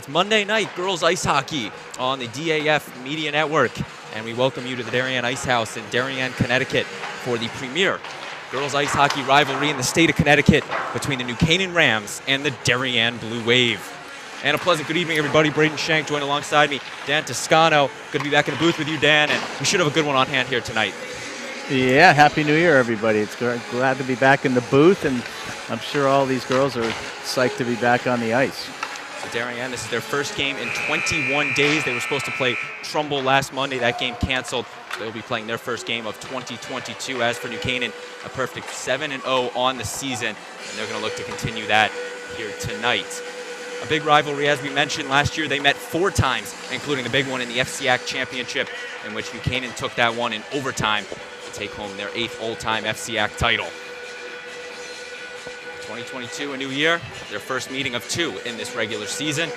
It's Monday night girls ice hockey on the DAF Media Network, and we welcome you to the Darien Ice House in Darien, Connecticut for the premier girls ice hockey rivalry in the state of Connecticut between the New Canaan Rams and the Darien Blue Wave. And a pleasant good evening, everybody. Braden Shank joined alongside me. Dan Toscano, good to be back in the booth with you, Dan, and we should have a good one on hand here tonight. Yeah, Happy New Year, everybody. It's glad to be back in the booth, and I'm sure all these girls are psyched to be back on the ice. So Darien, this is their first game in 21 days. They were supposed to play Trumbull last Monday. That game canceled. They'll be playing their first game of 2022. As for New Canaan, a perfect 7-0 on the season, and they're going to look to continue that here tonight. A big rivalry, as we mentioned, last year they met 4 times, including the big one in the FCAC Championship, in which New Canaan took that one in overtime to take home their 8th all-time FCAC title. 2022, a new year, their first meeting of 2 in this regular season.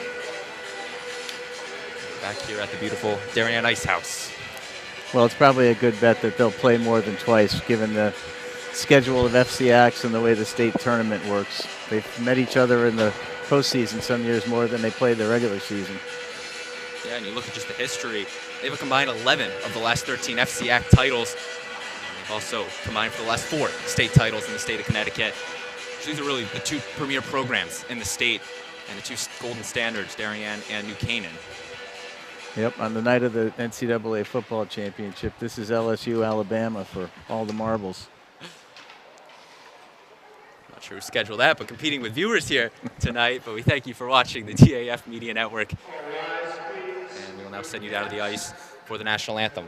Back here at the beautiful Darien Ice House. Well, it's probably a good bet that they'll play more than twice, given the schedule of FCACs and the way the state tournament works. They've met each other in the postseason some years more than they played the regular season. Yeah, and you look at just the history. They have a combined 11 of the last 13 FCAC titles. And they've also combined for the last 4 state titles in the state of Connecticut. So these are really the 2 premier programs in the state and the 2 golden standards, Darien and New Canaan. Yep, on the night of the NCAA football championship, this is LSU, Alabama for all the marbles. Not sure who scheduled that, but competing with viewers here tonight. But we thank you for watching the DAF Media Network. And we will now send you down to the ice for the national anthem.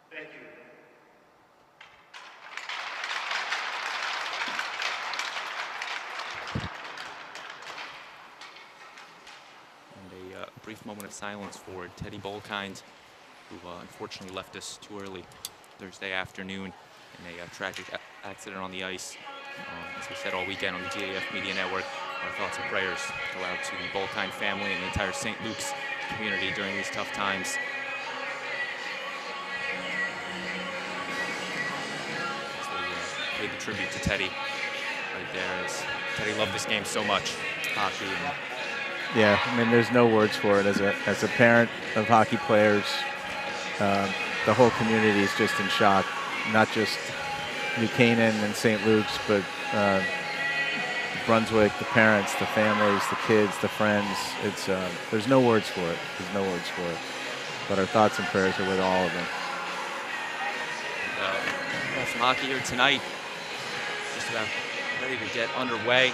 Thank you. And a brief moment of silence for Teddy Bolkind, who unfortunately left us too early Thursday afternoon in a tragic accident on the ice. As we said all weekend on the DAF Media Network, our thoughts and prayers go out to the Bolkind family and the entire St. Luke's community during these tough times. Paid the tribute to Teddy right there, as Teddy loved this game so much, hockey. Yeah, I mean, there's no words for it. As a parent of hockey players, the whole community is just in shock. Not just New Canaan and St. Luke's, but Brunswick, the parents, the families, the kids, the friends. It's there's no words for it. There's no words for it. But our thoughts and prayers are with all of them. We have some hockey here tonight. Just about ready to get underway.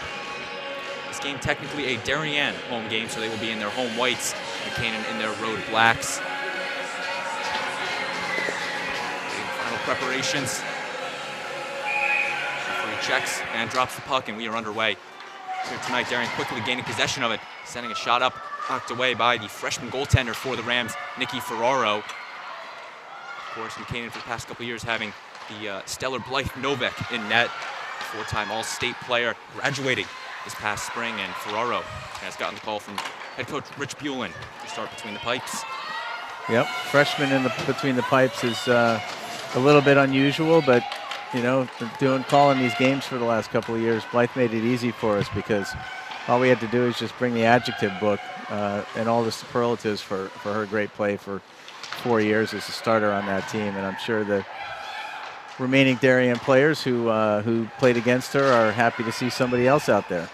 This game technically a Darien home game, so they will be in their home whites. New Canaan in their road blacks. Final preparations. Referee checks and drops the puck, and we are underway. Here tonight, Darien quickly gaining possession of it, sending a shot up, knocked away by the freshman goaltender for the Rams, Nicky Ferraro. Of course, New Canaan for the past couple of years having the stellar Blythe Novak in net, 4-time All-State player, graduating this past spring, and Ferraro has gotten the call from head coach Rich Buellin to start between the pipes. Yep, freshman in between the pipes is a little bit unusual, but you know, calling these games for the last couple of years, Blythe made it easy for us because all we had to do is just bring the adjective book and all the superlatives for her great play for 4 years as a starter on that team, and I'm sure the remaining Darien players who played against her are happy to see somebody else out there.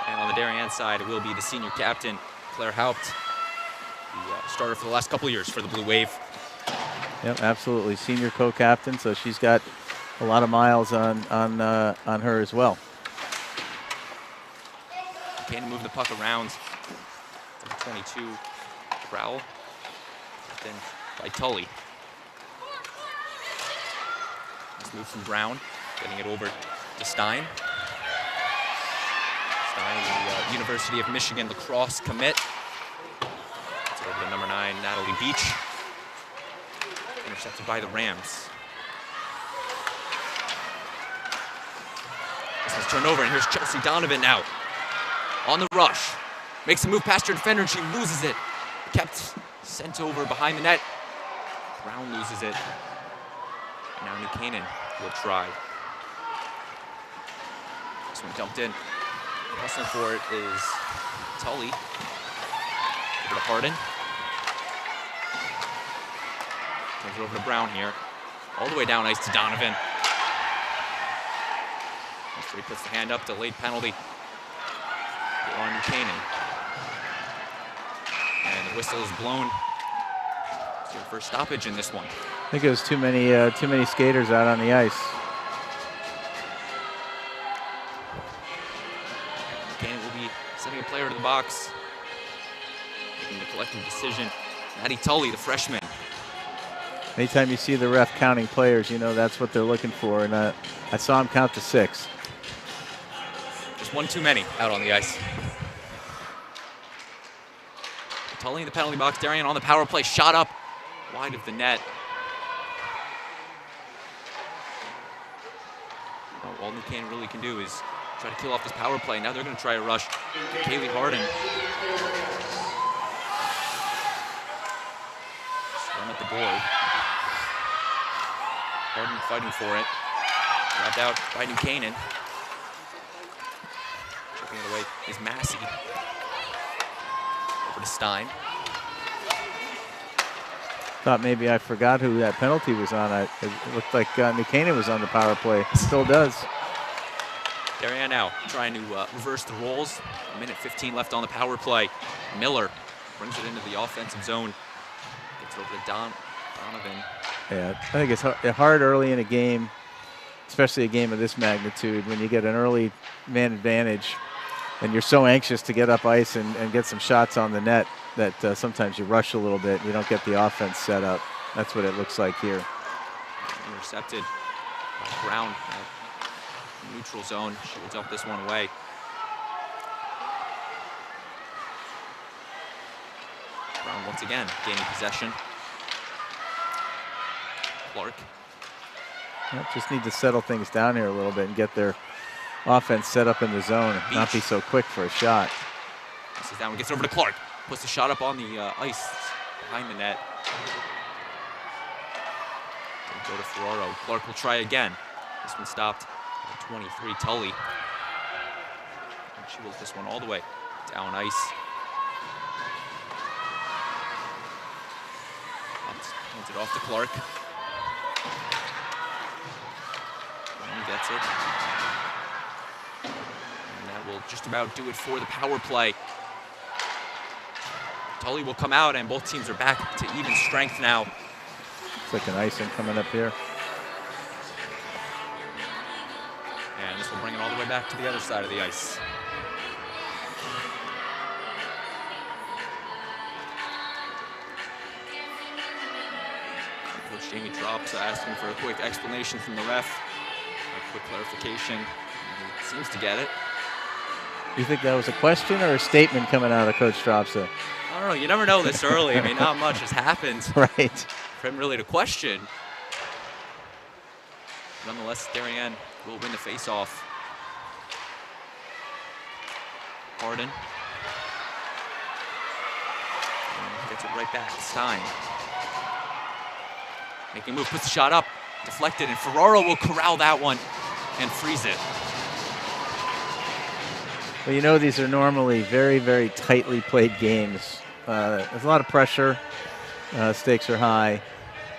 And on the Darien side, it will be the senior captain, Claire Haupt, the starter for the last couple of years for the Blue Wave. Yep, absolutely. Senior co-captain, so she's got a lot of miles on her as well. Can't move the puck around. 22, Crowell. Then by Tully. Nice move from Brown, getting it over to Stein. Stein, the University of Michigan lacrosse commit. It's over to number 9, Natalie Beach. Intercepted by the Rams. This one's turned over, and here's Chelsea Donovan now. on the rush. Makes a move past her defender, she loses it. Kept sent over behind the net. Brown loses it. And now New Canaan will try. This one dumped in. Hustling for it is Tully. Over to Harden. Turns it over to Brown here. All the way down ice to Donovan. After he puts the hand up, delayed penalty on New Canaan. And the whistle is blown. It's your first stoppage in this one. I think it was too many skaters out on the ice. Canaan will be sending a player to the box. Making the collective decision. Maddie Tully, the freshman. Anytime you see the ref counting players, you know that's what they're looking for. And I saw him count to 6. Just one too many out on the ice. Tully in the penalty box. Darien on the power play. Shot up wide of the net. All New Canaan really can do is try to kill off this power play. Now they're going to try a rush. Kaylee Harden. Slam at the board. Harden fighting for it. Grabbed out by New Canaan. Chipping it away is Massey. Over to Stein. Thought maybe I forgot who that penalty was on. It looked like New Canaan was on the power play. Still does. Darien now trying to reverse the roles. 1:15 left on the power play. Miller brings it into the offensive zone. Gets over to Donovan. Yeah, I think it's hard early in a game, especially a game of this magnitude, when you get an early man advantage and you're so anxious to get up ice and get some shots on the net that sometimes you rush a little bit. You don't get the offense set up. That's what it looks like here. Intercepted by Brown. Neutral zone. She will dump this one away. Brown once again gaining possession. Clark. Yep, just need to settle things down here a little bit and get their offense set up in the zone. Not be so quick for a shot. This is down. Gets over to Clark. Puts the shot up on the ice behind the net. Go to Ferraro. Clark will try again. This one stopped. 23, Tully. And she will this one all the way down ice. Hands it off to Clark. And gets it. And that will just about do it for the power play. Tully will come out, and both teams are back to even strength now. It's like an icing coming up here. And this will bring it all the way back to the other side of the ice. Coach Jamie Drops asking for a quick explanation from the ref, a quick clarification. He seems to get it. You think that was a question or a statement coming out of Coach Dropsa? I don't know. You never know this early. I mean, not much has happened. Right. For him really to question. Nonetheless, Darien will win the face-off. Harden. And gets it right back to Stein. Making a move, puts the shot up, deflected, and Ferraro will corral that one and freeze it. Well, you know, these are normally very, very tightly played games. There's a lot of pressure. Stakes are high.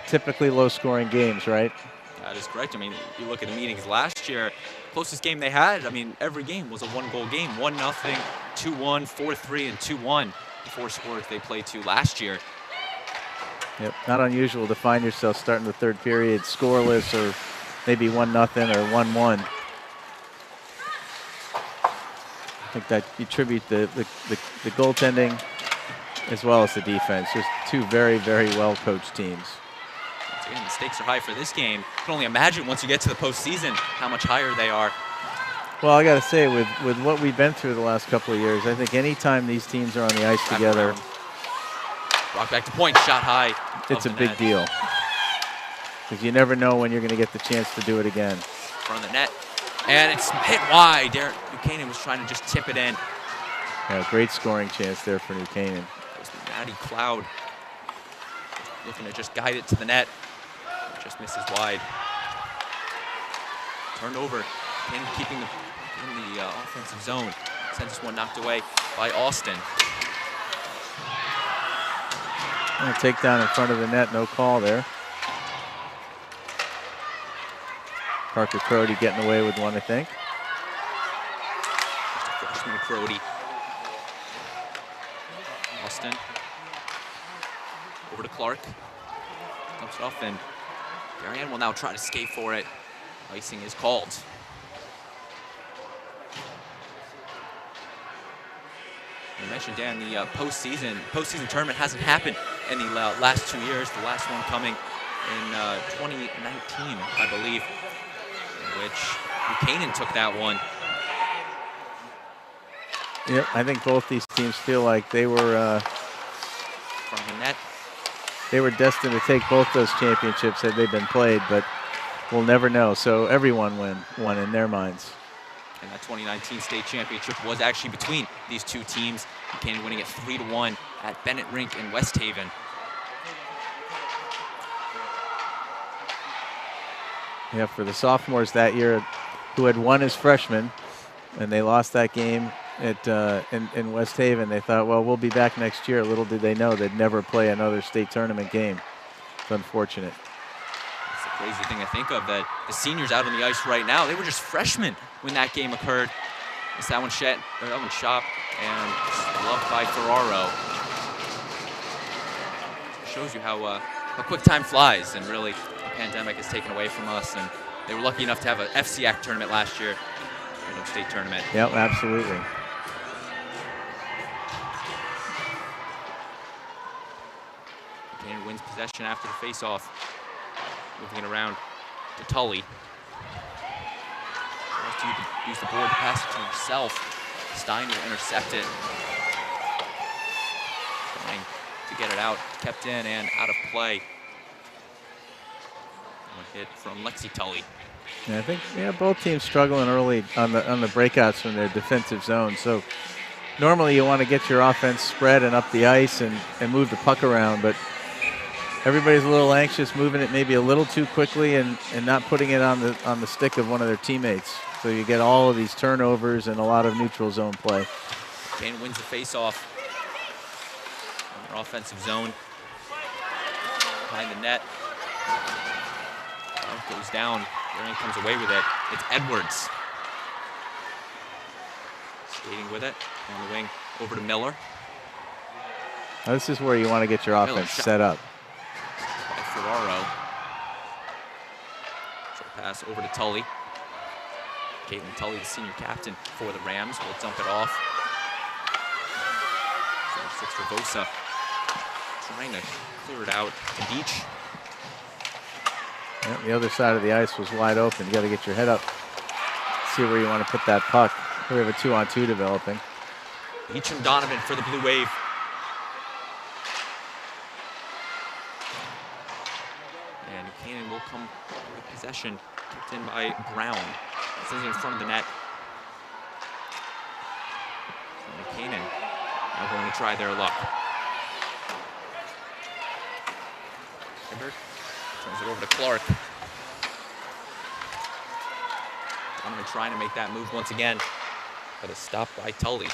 Typically low-scoring games, right? That is correct. I mean, you look at the meetings last year, closest game they had, I mean, every game was a one-goal game. 1-0, 2-1, 4-3, and 2-1. The 4 scores they played to last year. Yep, not unusual to find yourself starting the third period scoreless or maybe 1-0 or 1-1. I think that you attribute the goaltending as well as the defense. Just two very, very well-coached teams. Once again, the stakes are high for this game. You can only imagine once you get to the postseason how much higher they are. Well, I got to say, with what we've been through the last couple of years, I think anytime these teams are on the ice together, Rock back to point, shot high. It's a big deal. Because you never know when you're going to get the chance to do it again. Front of the net. And it's hit wide. Buchanan was trying to just tip it in. Yeah, great scoring chance there for New Canaan. Maddie Cloud looking to just guide it to the net. Just misses wide. Turned over. Canaan keeping in the offensive zone. Sends this one knocked away by Austin. And a takedown in front of the net, no call there. Parker Crody getting away with one, I think. Freshman Crody. Austin. Over to Clark. Dumps it off, and Darien will now try to skate for it. Icing is called. You mentioned, Dan, the postseason tournament hasn't happened in the last 2 years. The last one coming in 2019, I believe, in which New Canaan took that one. Yep, I think both these teams feel like they were from the net. They were destined to take both those championships had they been played, but we'll never know. So everyone won in their minds. And that 2019 state championship was actually between these two teams. New Canaan winning it 3-1 at Bennett Rink in West Haven. Yeah, for the sophomores that year who had won as freshmen, and they lost that game at in West Haven, they thought, well, we'll be back next year. Little did they know they'd never play another state tournament game. It's unfortunate. It's a crazy thing to think of, that the seniors out on the ice right now, they were just freshmen when that game occurred. It's that one shot and loved by Ferraro. Shows you how quick time flies, and really the pandemic has taken away from us. And they were lucky enough to have an FCAC tournament last year, no state tournament. Yep, absolutely. Canaan wins possession after the face-off. Moving it around to Tully. Tries to use the board to pass it to himself. Stein will intercept it. Trying to get it out. Kept in and out of play. One hit from Lexi Tully. Yeah, I think both teams struggling early on the breakouts from their defensive zone. So normally you want to get your offense spread and up the ice and move the puck around, but everybody's a little anxious, moving it maybe a little too quickly and not putting it on the stick of one of their teammates. So you get all of these turnovers and a lot of neutral zone play. Canaan wins the face-off on their offensive zone. Behind the net. Goes down. Darien comes away with it. It's Edwards. Skating with it on the wing over to Miller. Now this is where you want to get your offense set up. By Ferraro. Short pass over to Tully. Caitlin Tully, the senior captain for the Rams, will dump it off. 6 for Vosa. Trying to clear it out to Beach. Yep, the other side of the ice was wide open. You got to get your head up, see where you want to put that puck. We have a 2-on-2 developing. Beach and Donovan for the Blue Wave. And Canaan will come with possession. Kicked in by Brown. Sends it in front of the net. And Canaan now going to try their luck. Hibbert turns it over to Clark. Donovan trying to make that move once again, but it's stopped by Tully.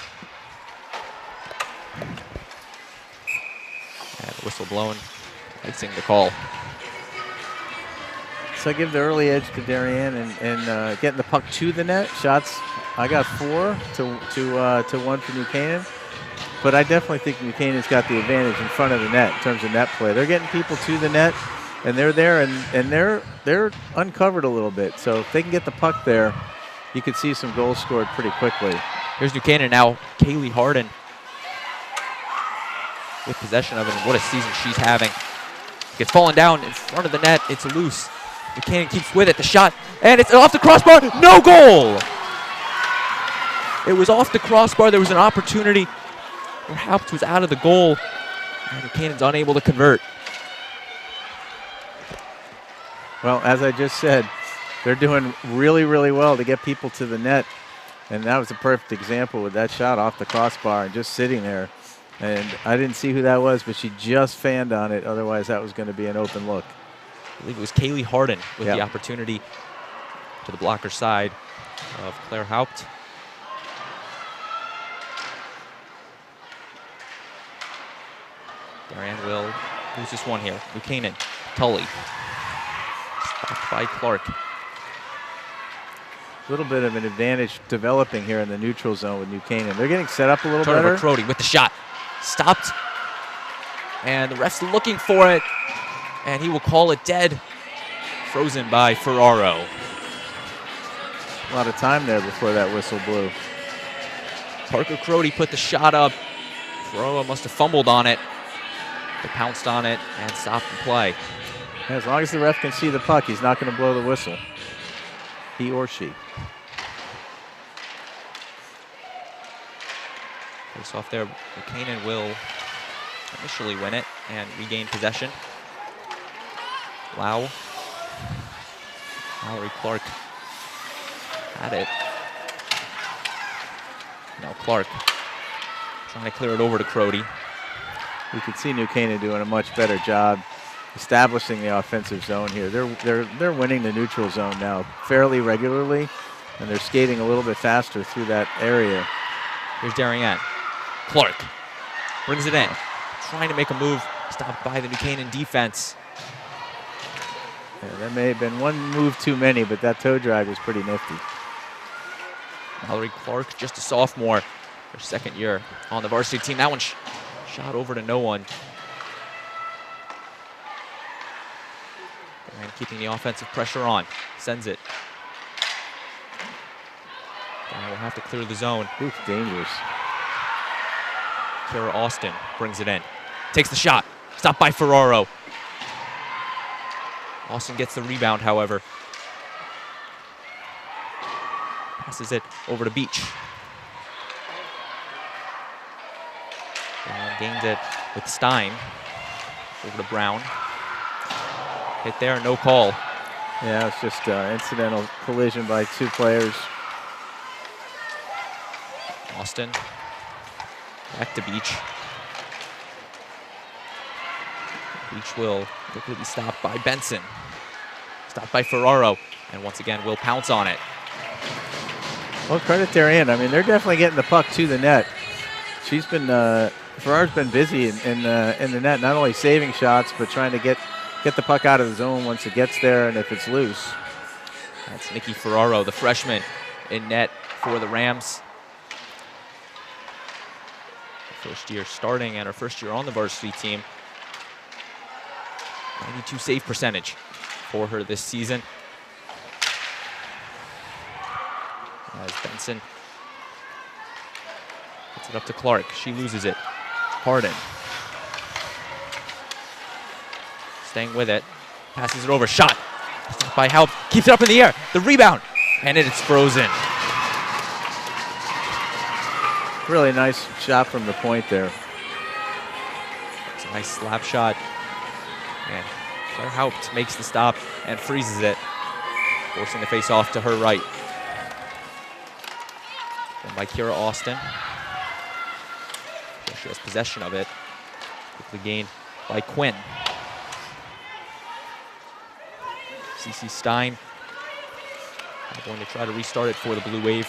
And the whistle blown, icing the call. So I give the early edge to Darien and getting the puck to the net. Shots, I got 4 to 1 for New Canaan. But I definitely think New Canaan's got the advantage in front of the net in terms of net play. They're getting people to the net, and they're there, and they're uncovered a little bit. So if they can get the puck there, you could see some goals scored pretty quickly. Here's New Canaan now. Kaylee Harden with possession of it, and what a season she's having. Gets fallen down in front of the net. It's loose. New Canaan keeps with it. The shot, and it's off the crossbar. No goal! It was off the crossbar. There was an opportunity. Perhaps was out of the goal. And New Canaan's unable to convert. Well, as I just said, they're doing really, really well to get people to the net. And that was a perfect example with that shot off the crossbar and just sitting there. And I didn't see who that was, but she just fanned on it. Otherwise, that was going to be an open look. I believe it was Kaylee Harden with the opportunity to the blocker side of Claire Haupt. Darien will lose this one here. New Canaan, Tully. Stopped by Clark. A little bit of an advantage developing here in the neutral zone with New Canaan. They're getting set up a little Turnover, better. Crody with the shot. Stopped. And the ref's looking for it. And he will call it dead. Frozen by Ferraro. A lot of time there before that whistle blew. Parker Crody put the shot up. Ferraro must have fumbled on it. But pounced on it and stopped the play. As long as the ref can see the puck, he's not going to blow the whistle. He or she. Face off there. Canaan will initially win it and regain possession. Lau. Mallory Clark had it. Now Clark trying to clear it over to Crody. You can see New Canaan doing a much better job establishing the offensive zone here. They're winning the neutral zone now fairly regularly, and they're skating a little bit faster through that area. Here's Darien. Clark brings it in, trying to make a move, stopped by the New Canaan defense. Yeah, that may have been one move too many, but that toe drag was pretty nifty. Mallory Clark, just a sophomore, her second year on the varsity team. That one shot over to no one. And keeping the offensive pressure on. Sends it. And we'll have to clear the zone. Oof, dangerous. Kara Austin brings it in. Takes the shot. Stopped by Ferraro. Austin gets the rebound, however. Passes it over to Beach. And gains it with Stein. Over to Brown. Hit there, no call. Yeah, it's just incidental collision by two players. Austin back to Beach. Beach will quickly be stopped by Benson. Stopped by Ferraro. And once again, will pounce on it. Well, credit Darien. I mean, they're definitely getting the puck to the net. She's been, Ferraro's been busy in the net, not only saving shots, but trying to get the puck out of the zone once it gets there and if it's loose. That's Nikki Ferraro, the freshman in net for the Rams. First year starting and her first year on the varsity team. 92 save percentage for her this season. As Benson gets it up to Clark. She loses it. Harden. Staying with it. Passes it over. Shot. By Haupt. Keeps it up in the air. The rebound. And it's frozen. Really nice shot from the point there. It's a nice slap shot. And Claire Haupt makes the stop and freezes it, forcing the face-off to her right. Then by Kira Austin. She has possession of it. Quickly gained by Quinn. CC Stein going to try to restart it for the Blue Wave.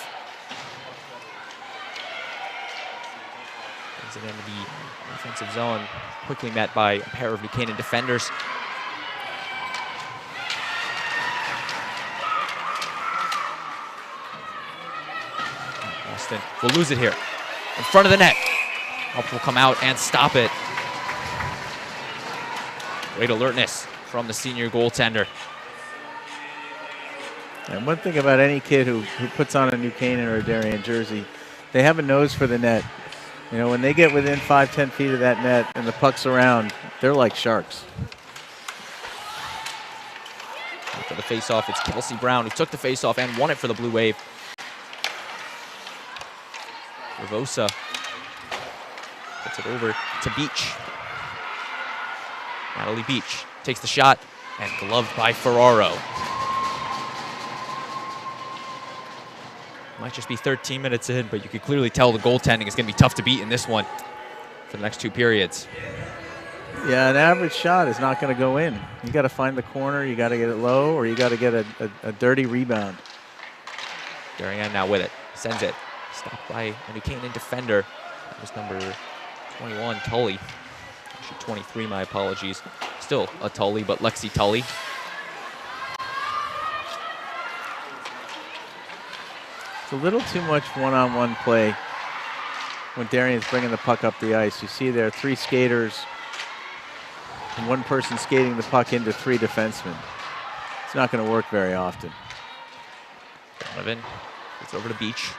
Brings it into the offensive zone. Quickly met by a pair of New Canaan defenders. Austin will lose it here. In front of the net. Haupt will come out and stop it. Great alertness from the senior goaltender. And one thing about any kid who puts on a New Canaan or a Darien jersey, they have a nose for the net. You know, when they get within 5-10 feet of that net and the puck's around, they're like sharks. After the face-off, it's Kelsey Brown who took the face-off and won it for the Blue Wave. Ravosa gets it over to Beach. Natalie Beach takes the shot and gloved by Ferraro. Might just be 13 minutes in, but you could clearly tell the goaltending is going to be tough to beat in this one for the next 2 periods. Yeah, an average shot is not going to go in. You got to find the corner, you got to get it low, or you got to get a dirty rebound. Darien now with it, sends it. Stopped by a New Canaan defender. That was number 21, Tully. Actually 23, my apologies. Still a Tully, but Lexi Tully. It's a little too much one-on-one play when Darien's bringing the puck up the ice. You see there 3 skaters and 1 person skating the puck into 3 defensemen. It's not going to work very often. Donovan gets over to Beach.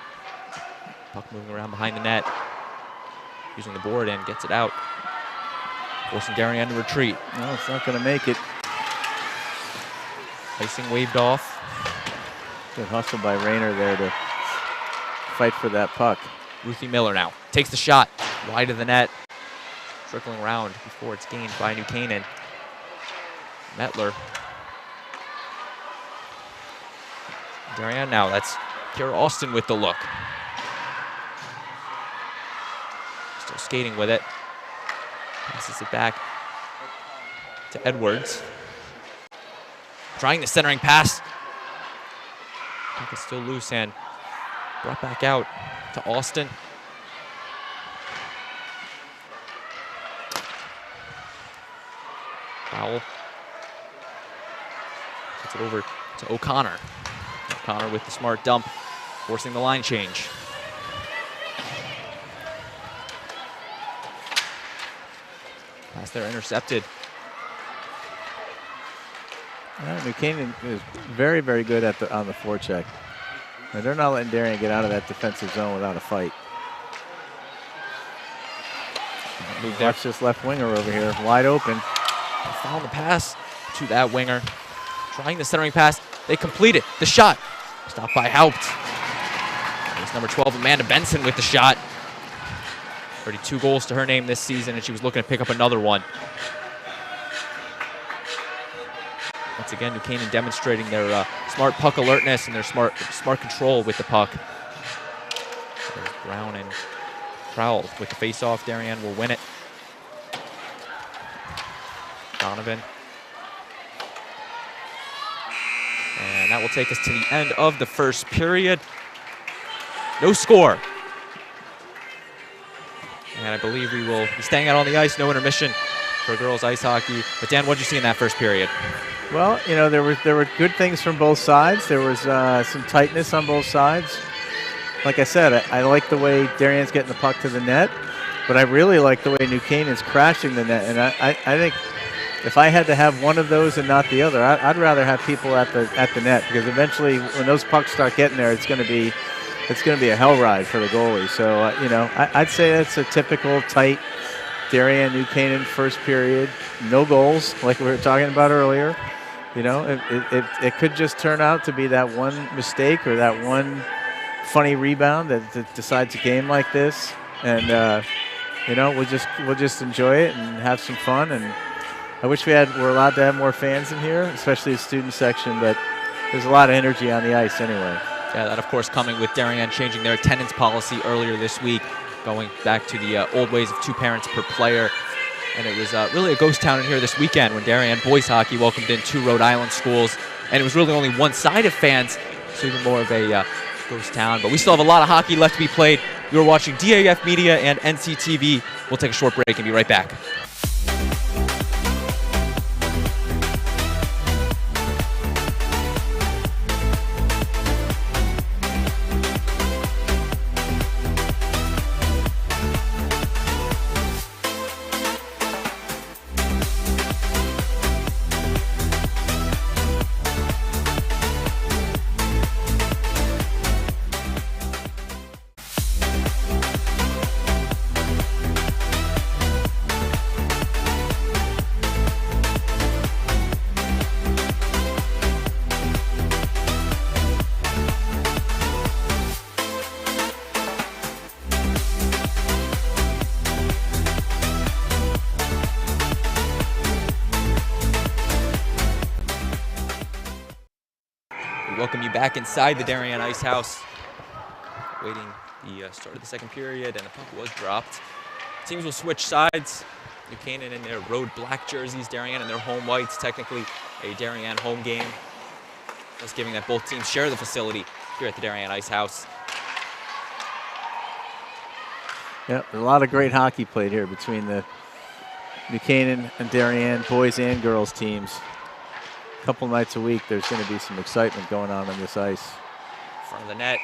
Puck moving around behind the net. Using the board and gets it out. Forcing Darien to retreat. No, it's not going to make it. Icing waved off. Good hustle by Rayner there to fight for that puck. Ruthie Miller now takes the shot wide of the net. Circling around before it's gained by New Canaan. Mettler. Darien now, that's Kara Austin with the look. Still skating with it. Passes it back to Edwards. Trying the centering pass. Puck is still loose and brought back out to Austin. Foul. Gets it over to O'Connor. O'Connor with the smart dump, forcing the line change. Pass there intercepted. New Canaan is very, very good on the forecheck. And they're not letting Darien get out of that defensive zone without a fight. Watch this left winger over here, wide open. Foul the pass to that winger. Trying the centering pass. They complete it. The shot. Stopped by Haupt. It's number 12, Amanda Benson with the shot. 32 goals to her name this season, and she was looking to pick up another one. Once again, New Canaan demonstrating their smart puck alertness and their smart control with the puck. There's Brown and Crowell with the face-off. Darien will win it. Donovan. And that will take us to the end of the first period. No score. And I believe we will be staying out on the ice, no intermission for girls ice hockey. But Dan, what did you see in that first period? Well, you know, there were good things from both sides. There was some tightness on both sides. Like I said, I like the way Darien's getting the puck to the net, but I really like the way New Canaan's crashing the net. And I think if I had to have one of those and not the other, I'd rather have people at the net, because eventually when those pucks start getting there, it's going to be a hell ride for the goalie. So you know, I'd say that's a typical tight Darien New Canaan first period. No goals, like we were talking about earlier. You know, it could just turn out to be that one mistake or that one funny rebound that decides a game like this. And you know, we'll just enjoy it and have some fun. And I wish we're allowed to have more fans in here, especially the student section, but there's a lot of energy on the ice anyway. Yeah, that of course coming with Darien changing their attendance policy earlier this week, going back to the old ways of 2 parents per player. And it was really a ghost town in here this weekend when Darien boys hockey welcomed in 2 Rhode Island schools. And it was really only one side of fans, so even more of a ghost town. But we still have a lot of hockey left to be played. You're watching DAF Media and NCTV. We'll take a short break and be right back. Welcome you back inside the Darien Ice House. waiting the start of the second period, and the puck was dropped. Teams will switch sides. New Canaan in their road black jerseys, Darien in their home whites, technically a Darien home game. Just giving that both teams share the facility here at the Darien Ice House. Yeah, a lot of great hockey played here between the New Canaan and Darien boys and girls teams. A couple nights a week, there's going to be some excitement going on this ice. Front of the net,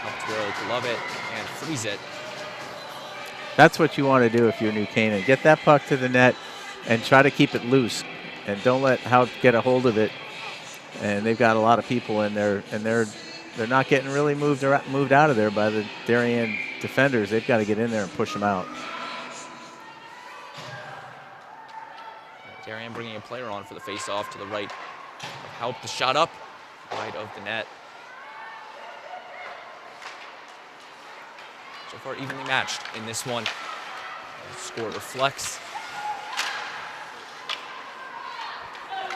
up to Love it and freeze it. That's what you want to do if you're New Canaan. Get that puck to the net and try to keep it loose, and don't let Hout get a hold of it. And they've got a lot of people in there, and they're not getting really moved out of there by the Darien defenders. They've got to get in there and push them out. Darien bringing a player on for the face-off to the right. Help the shot up, wide of the net. So far evenly matched in this one. The score reflects.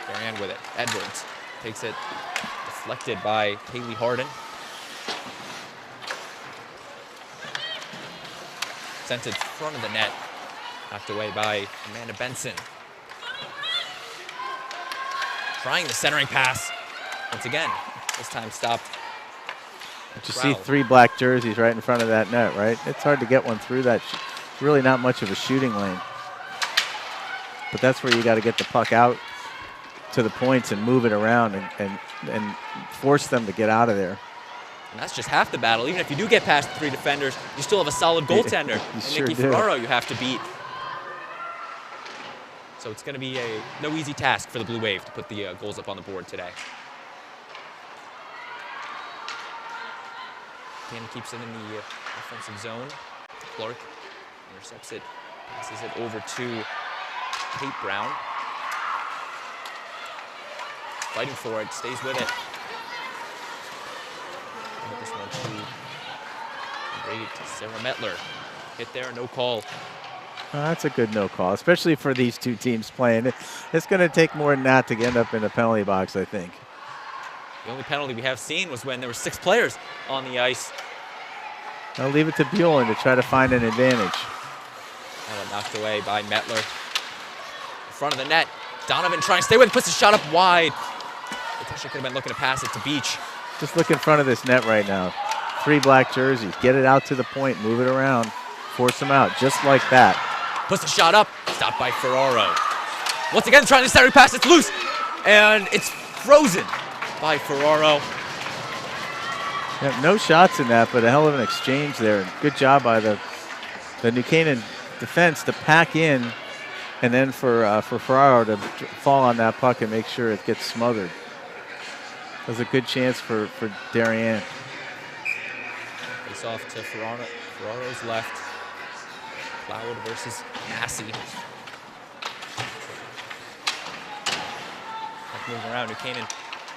Darien with it. Edwards takes it, deflected by Kaylee Harden. Sent it front of the net, knocked away by Amanda Benson. Trying the centering pass. Once again, this time stopped. You see 3 black jerseys right in front of that net, right? It's hard to get one through that. It's really not much of a shooting lane. But that's where you got to get the puck out to the points and move it around and force them to get out of there. And that's just half the battle. Even if you do get past the 3 defenders, you still have a solid goaltender. Sure Nikki Ferraro you have to beat. So it's going to be no easy task for the Blue Wave to put the goals up on the board today. Cannon keeps it in the offensive zone. Clark intercepts it, passes it over to Kate Brown. Fighting for it, stays with it. And this one to great Sarah Metler. Hit there, no call. That's a good no call, especially for these 2 teams playing. It's going to take more than that to end up in the penalty box, I think. The only penalty we have seen was when there were 6 players on the ice. I'll leave it to Buellin to try to find an advantage. That one knocked away by Metler. In front of the net, Donovan trying to stay with it, puts the shot up wide. Natasha could have been looking to pass it to Beach. Just look in front of this net right now. 3 black jerseys. Get it out to the point, move it around, force them out, just like that. Puts the shot up, stopped by Ferraro. Once again, trying to center pass, it's loose, and it's frozen by Ferraro. Yeah, no shots in that, but a hell of an exchange there. Good job by the New Canaan defense to pack in, and then for Ferraro to fall on that puck and make sure it gets smothered. That was a good chance for Darien. Face off to Ferraro's left. Cloud versus Massey. Puck moving around. New Canaan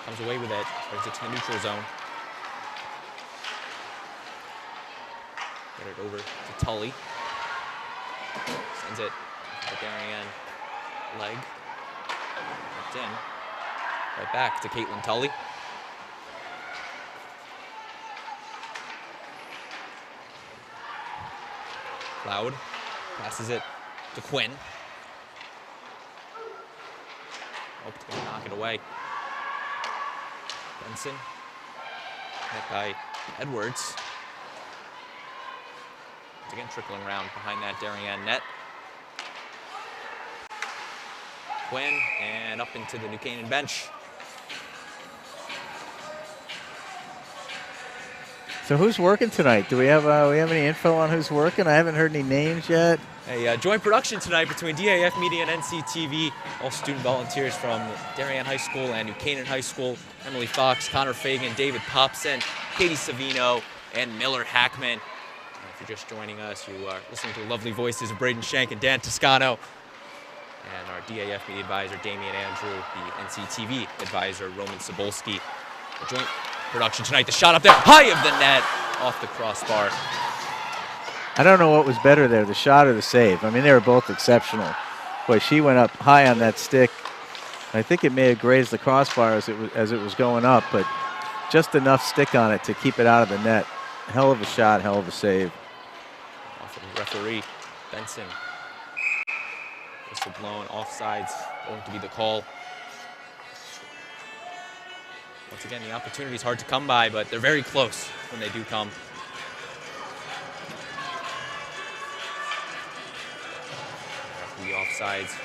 comes away with it. Brings it to the neutral zone. Get it over to Tully. Sends it to the Darien leg. Hooked in. Right back to Caitlin Tully. Cloud passes it to Quinn. Oh, it's going to knock it away. Benson. Hit by Edwards. It's again trickling around behind that Darien net. Quinn and up into the New Canaan bench. So who's working tonight? Do we have any info on who's working? I haven't heard any names yet. A joint production tonight between DAF Media and NCTV. All student volunteers from Darien High School and New Canaan High School. Emily Fox, Connor Fagan, David Popson, Katie Savino, and Miller Hackman. If you're just joining us, you are listening to the lovely voices of Braden Shank and Dan Toscano. And our DAF Media advisor, Damian Andrew, the NCTV advisor, Roman Sobolski. A joint production tonight. The shot up there, high of the net, off the crossbar. I don't know what was better there, the shot or the save. I mean, they were both exceptional. Boy, she went up high on that stick. I think it may have grazed the crossbar as it was going up, but just enough stick on it to keep it out of the net. hell of a shot, hell of a save. Off of the referee, Benson. Whistle blown, offsides, going to be the call. Once again, the opportunity is hard to come by, but they're very close when they do come. The offsides,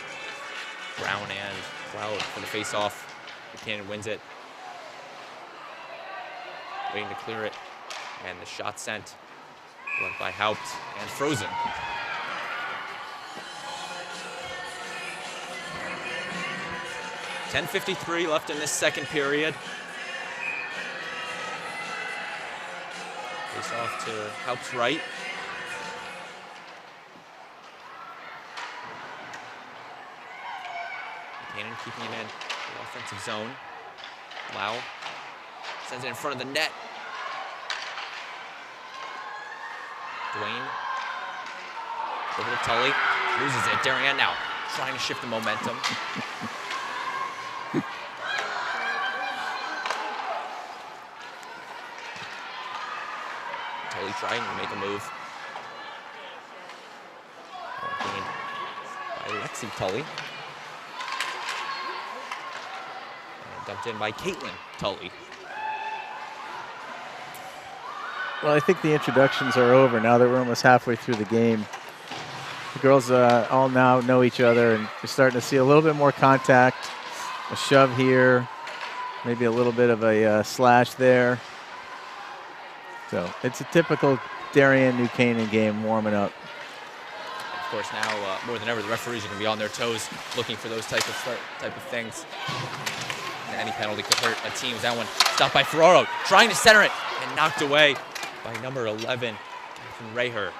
Brown and Cloud for the face-off. Canaan wins it. Waiting to clear it, and the shot sent. Blocked by Haupt and frozen. .10:53 left in this second period. Face off to Haupt's right. Canaan keeping it in the offensive zone. Lau sends it in front of the net. Dwayne over to Tully, loses it. Darien now trying to shift the momentum. Tully trying to make a move. Gained by Lexi Tully. And dumped in by Caitlin Tully. Well, I think the introductions are over now that we're almost halfway through the game. The girls all now know each other, and you're starting to see a little bit more contact. A shove here, maybe a little bit of a slash there. So it's a typical Darien New Canaan game warming up. Of course, now more than ever, the referees are going to be on their toes, looking for those type of things. And any penalty could hurt a team. That one stopped by Ferraro, trying to center it and knocked away by number 11, from Reher.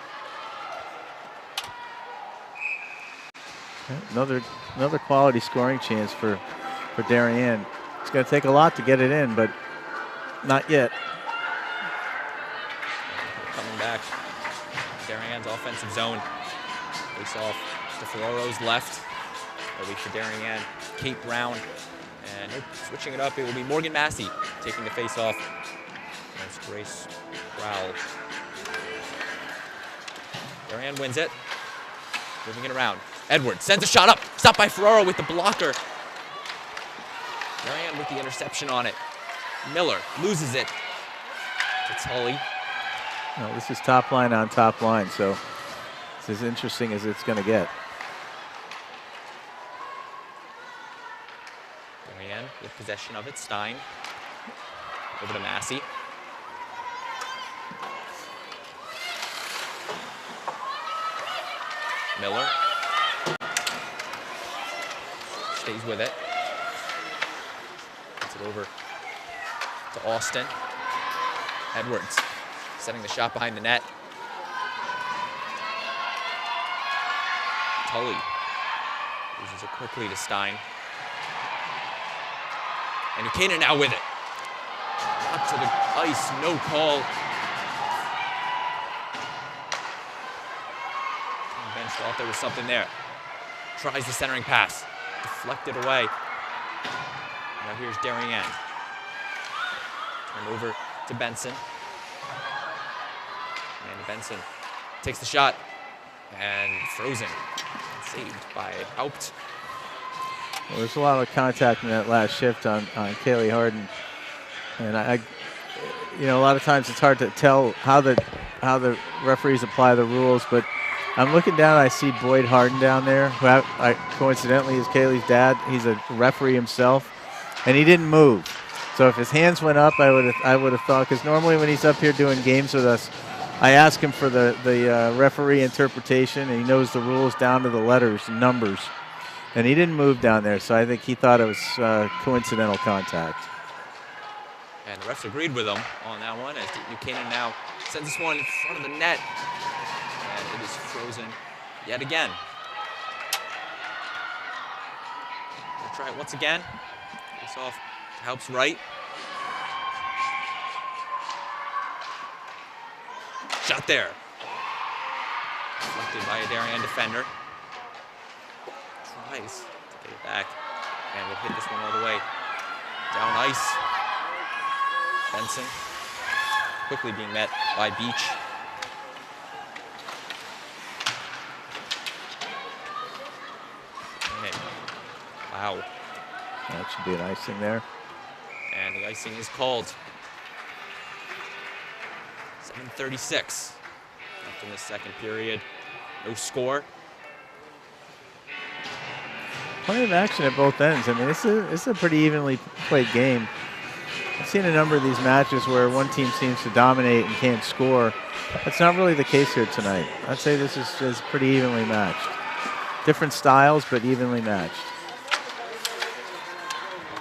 Another quality scoring chance for Darien. It's going to take a lot to get it in, but not yet. Coming back, Darien's offensive zone. Face off to Ferraro's left. It'll be for Darien. Kate Brown. And switching it up, it will be Morgan Massey taking the face off. That's Grace Rowell. Darien wins it. Moving it around. Edwards sends a shot up. Stopped by Ferraro with the blocker. Darien with the interception on it. Miller loses it to Tully. No, this is top line on top line, so it's as interesting as it's going to get. Darien with possession of it. Stein over to Massey. Miller stays with it. Gets it over to Austin. Edwards setting the shot behind the net. Tully loses it quickly to Stein. And Canaan now with it. Up to the ice, no call. Bench thought there was something there. Tries the centering pass. Deflected away. Now here's Darien. Turned over to Benson. And Benson takes the shot. And frozen. Saved by Haupt. Well, there's a lot of contact in that last shift on Kaylee Harden. And a lot of times it's hard to tell how the referees apply the rules, but I'm looking down, I see Boyd Harden down there, who coincidentally is Kaylee's dad. He's a referee himself, and he didn't move. So if his hands went up, I would have thought, because normally when he's up here doing games with us, I ask him for the referee interpretation, and he knows the rules down to the letters and numbers. And he didn't move down there, so I think he thought it was coincidental contact. And the refs agreed with him on that one, as New Canaan now sends this one in front of the net. And it is frozen yet again. We'll try it once again. Face off to Haupt's right. Shot there. Deflected by a Darien defender. Tries to get it back. And we'll hit this one all the way down ice. Benson quickly being met by Beach. Wow. That should be an icing there. And the icing is called. 7:36 left in the second period. No score. Plenty of action at both ends. I mean, it's a pretty evenly played game. I've seen a number of these matches where one team seems to dominate and can't score. That's not really the case here tonight. I'd say this is pretty evenly matched. Different styles, but evenly matched.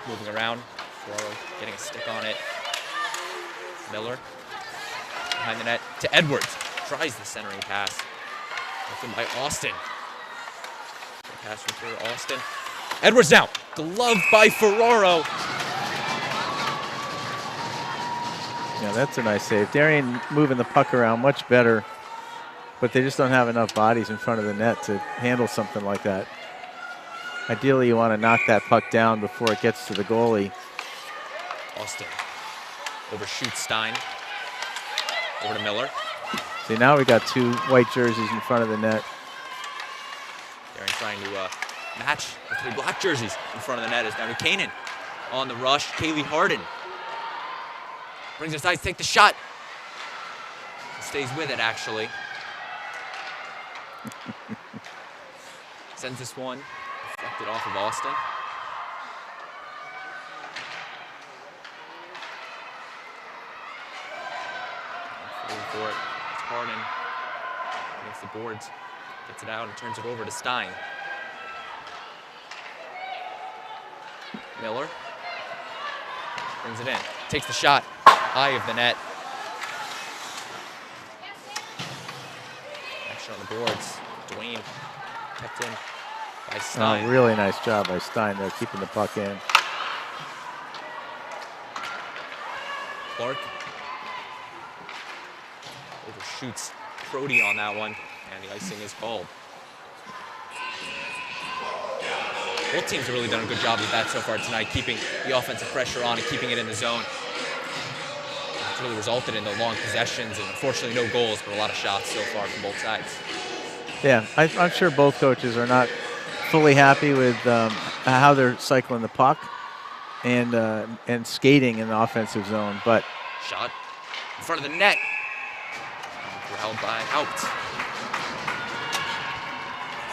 Moving around, Ferraro getting a stick on it. Miller behind the net to Edwards. Tries the centering pass. Left in by Austin. Pass from Austin. Edwards now. Gloved by Ferraro. Yeah, that's a nice save. Darien moving the puck around much better, but they just don't have enough bodies in front of the net to handle something like that. Ideally, you want to knock that puck down before it gets to the goalie. Austin overshoots Stein. Over to Miller. See, now we got two white jerseys in front of the net. Darien trying to match the three black jerseys in front of the net is now Canaan on the rush. Kaylee Harden brings it aside to take the shot. Stays with it, actually. Sends this one. Deflected off of Austin. Going for it. It's Harden against the boards. Gets it out and turns it over to Stein. Miller brings it in. Takes the shot. High of the net. Action on the boards. Dwayne kept in by Stein. Oh, really nice job by Stein there, keeping the puck in. Clark overshoots Crody on that one, and the icing is called. Both teams have really done a good job with that so far tonight, keeping the offensive pressure on and keeping it in the zone. It's really resulted in the long possessions and unfortunately no goals, but a lot of shots so far from both sides. Yeah, I'm sure both coaches are not fully happy with how they're cycling the puck and skating in the offensive zone, but shot in front of the net. Held by Haupt.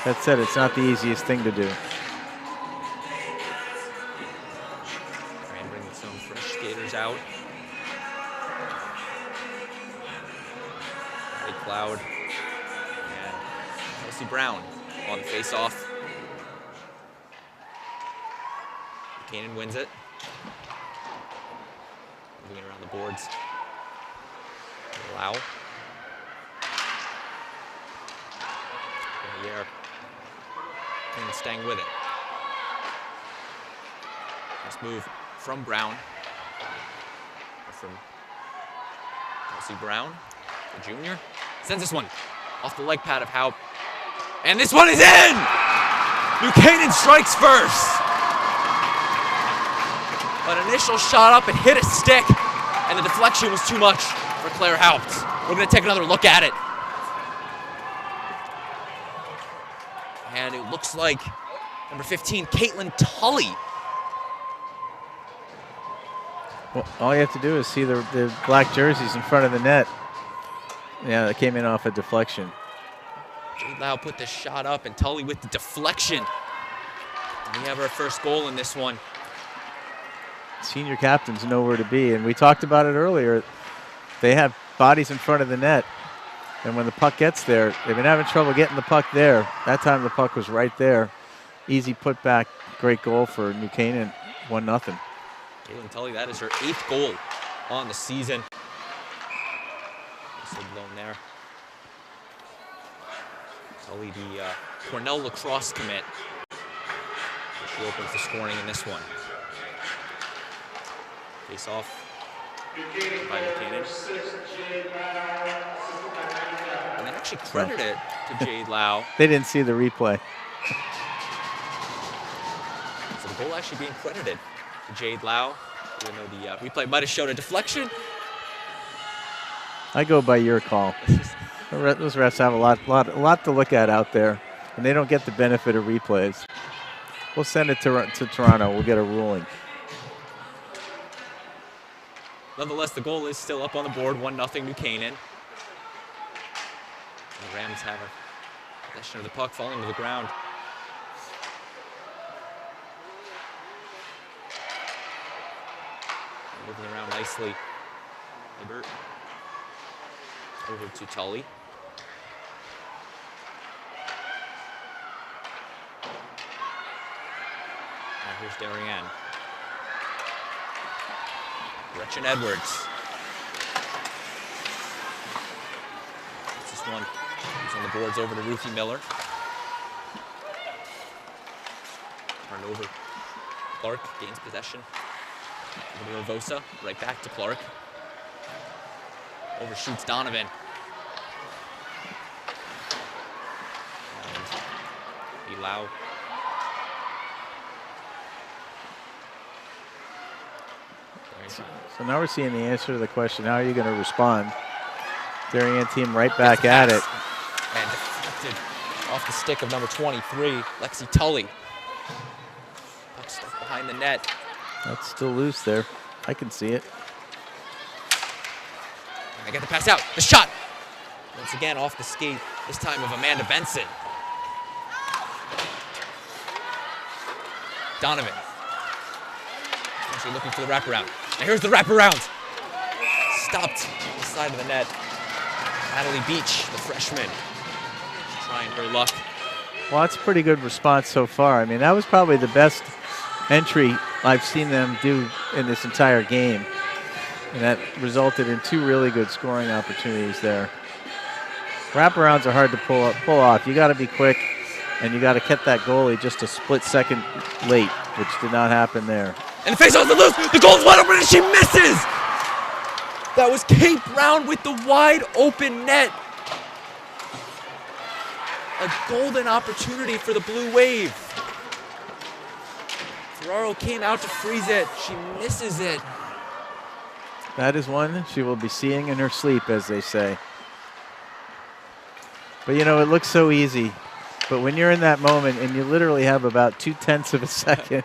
That said, it's not the easiest thing to do. Trying to bring some fresh skaters out. Ray Cloud and Kelsey Brown on the face-off. Canaan wins it. Moving around the boards. Lau. In the air. Canaan staying with it. Nice move from Brown. From Kelsey Brown, the junior. Sends this one off the leg pad of Haupt. And this one is in! New Canaan strikes first. An initial shot up and hit a stick, and the deflection was too much for Claire Haupt. We're going to take another look at it. And it looks like number 15, Caitlin Tully. Well, all you have to do is see the black jerseys in front of the net. Yeah, that came in off a deflection. Jade Lau put the shot up, and Tully with the deflection. And we have our first goal in this one. Senior captains know where to be, and we talked about it earlier. They have bodies in front of the net, and when the puck gets there, they've been having trouble getting the puck there. That time the puck was right there. Easy putback, great goal for New Canaan, 1-0. Caitlin Tully, that is her 8th goal on the season. Whistle blown there. Tully, the Cornell lacrosse commit. She opens the scoring in this one. Face off by Canaan. And they actually credit it to Jade Lau. They didn't see the replay. So the goal actually being credited to Jade Lau, even though the replay might have showed a deflection. I go by your call. Those refs have a lot to look at out there, and they don't get the benefit of replays. We'll send it to Toronto. We'll get a ruling. Nonetheless, the goal is still up on the board, 1-0 New Canaan. The Rams have a possession of the puck falling to the ground. Moving around nicely. Hibbert over to Tully. Now here's Darien. Gretchen Edwards. This one. He's on the boards over to Ruthie Miller. Turned over. Clark gains possession. Over to Ravosa. Right back to Clark. Overshoots Donovan. And Elau. So now we're seeing the answer to the question, how are you going to respond? Darien team right back at it. And deflected off the stick of number 23, Lexi Tully. Puck stuck behind the net. That's still loose there. I can see it. I get the pass out. The shot! Once again off the skate, this time of Amanda Benson. Donovan. Actually looking for the wraparound. And here's the wraparound. Stopped on the side of the net. Natalie Beach, the freshman, trying her luck. Well, that's a pretty good response so far. I mean, that was probably the best entry I've seen them do in this entire game. And that resulted in 2 really good scoring opportunities there. Wraparounds are hard to pull off. You got to be quick, and you got to get that goalie just a split second late, which did not happen there. And the face-off to loose. The goal's wide open, and she misses. That was Kate Brown with the wide open net. A golden opportunity for the Blue Wave. Ferraro came out to freeze it. She misses it. That is one she will be seeing in her sleep, as they say. But you know, it looks so easy. But when you're in that moment and you literally have about 0.2 of a second,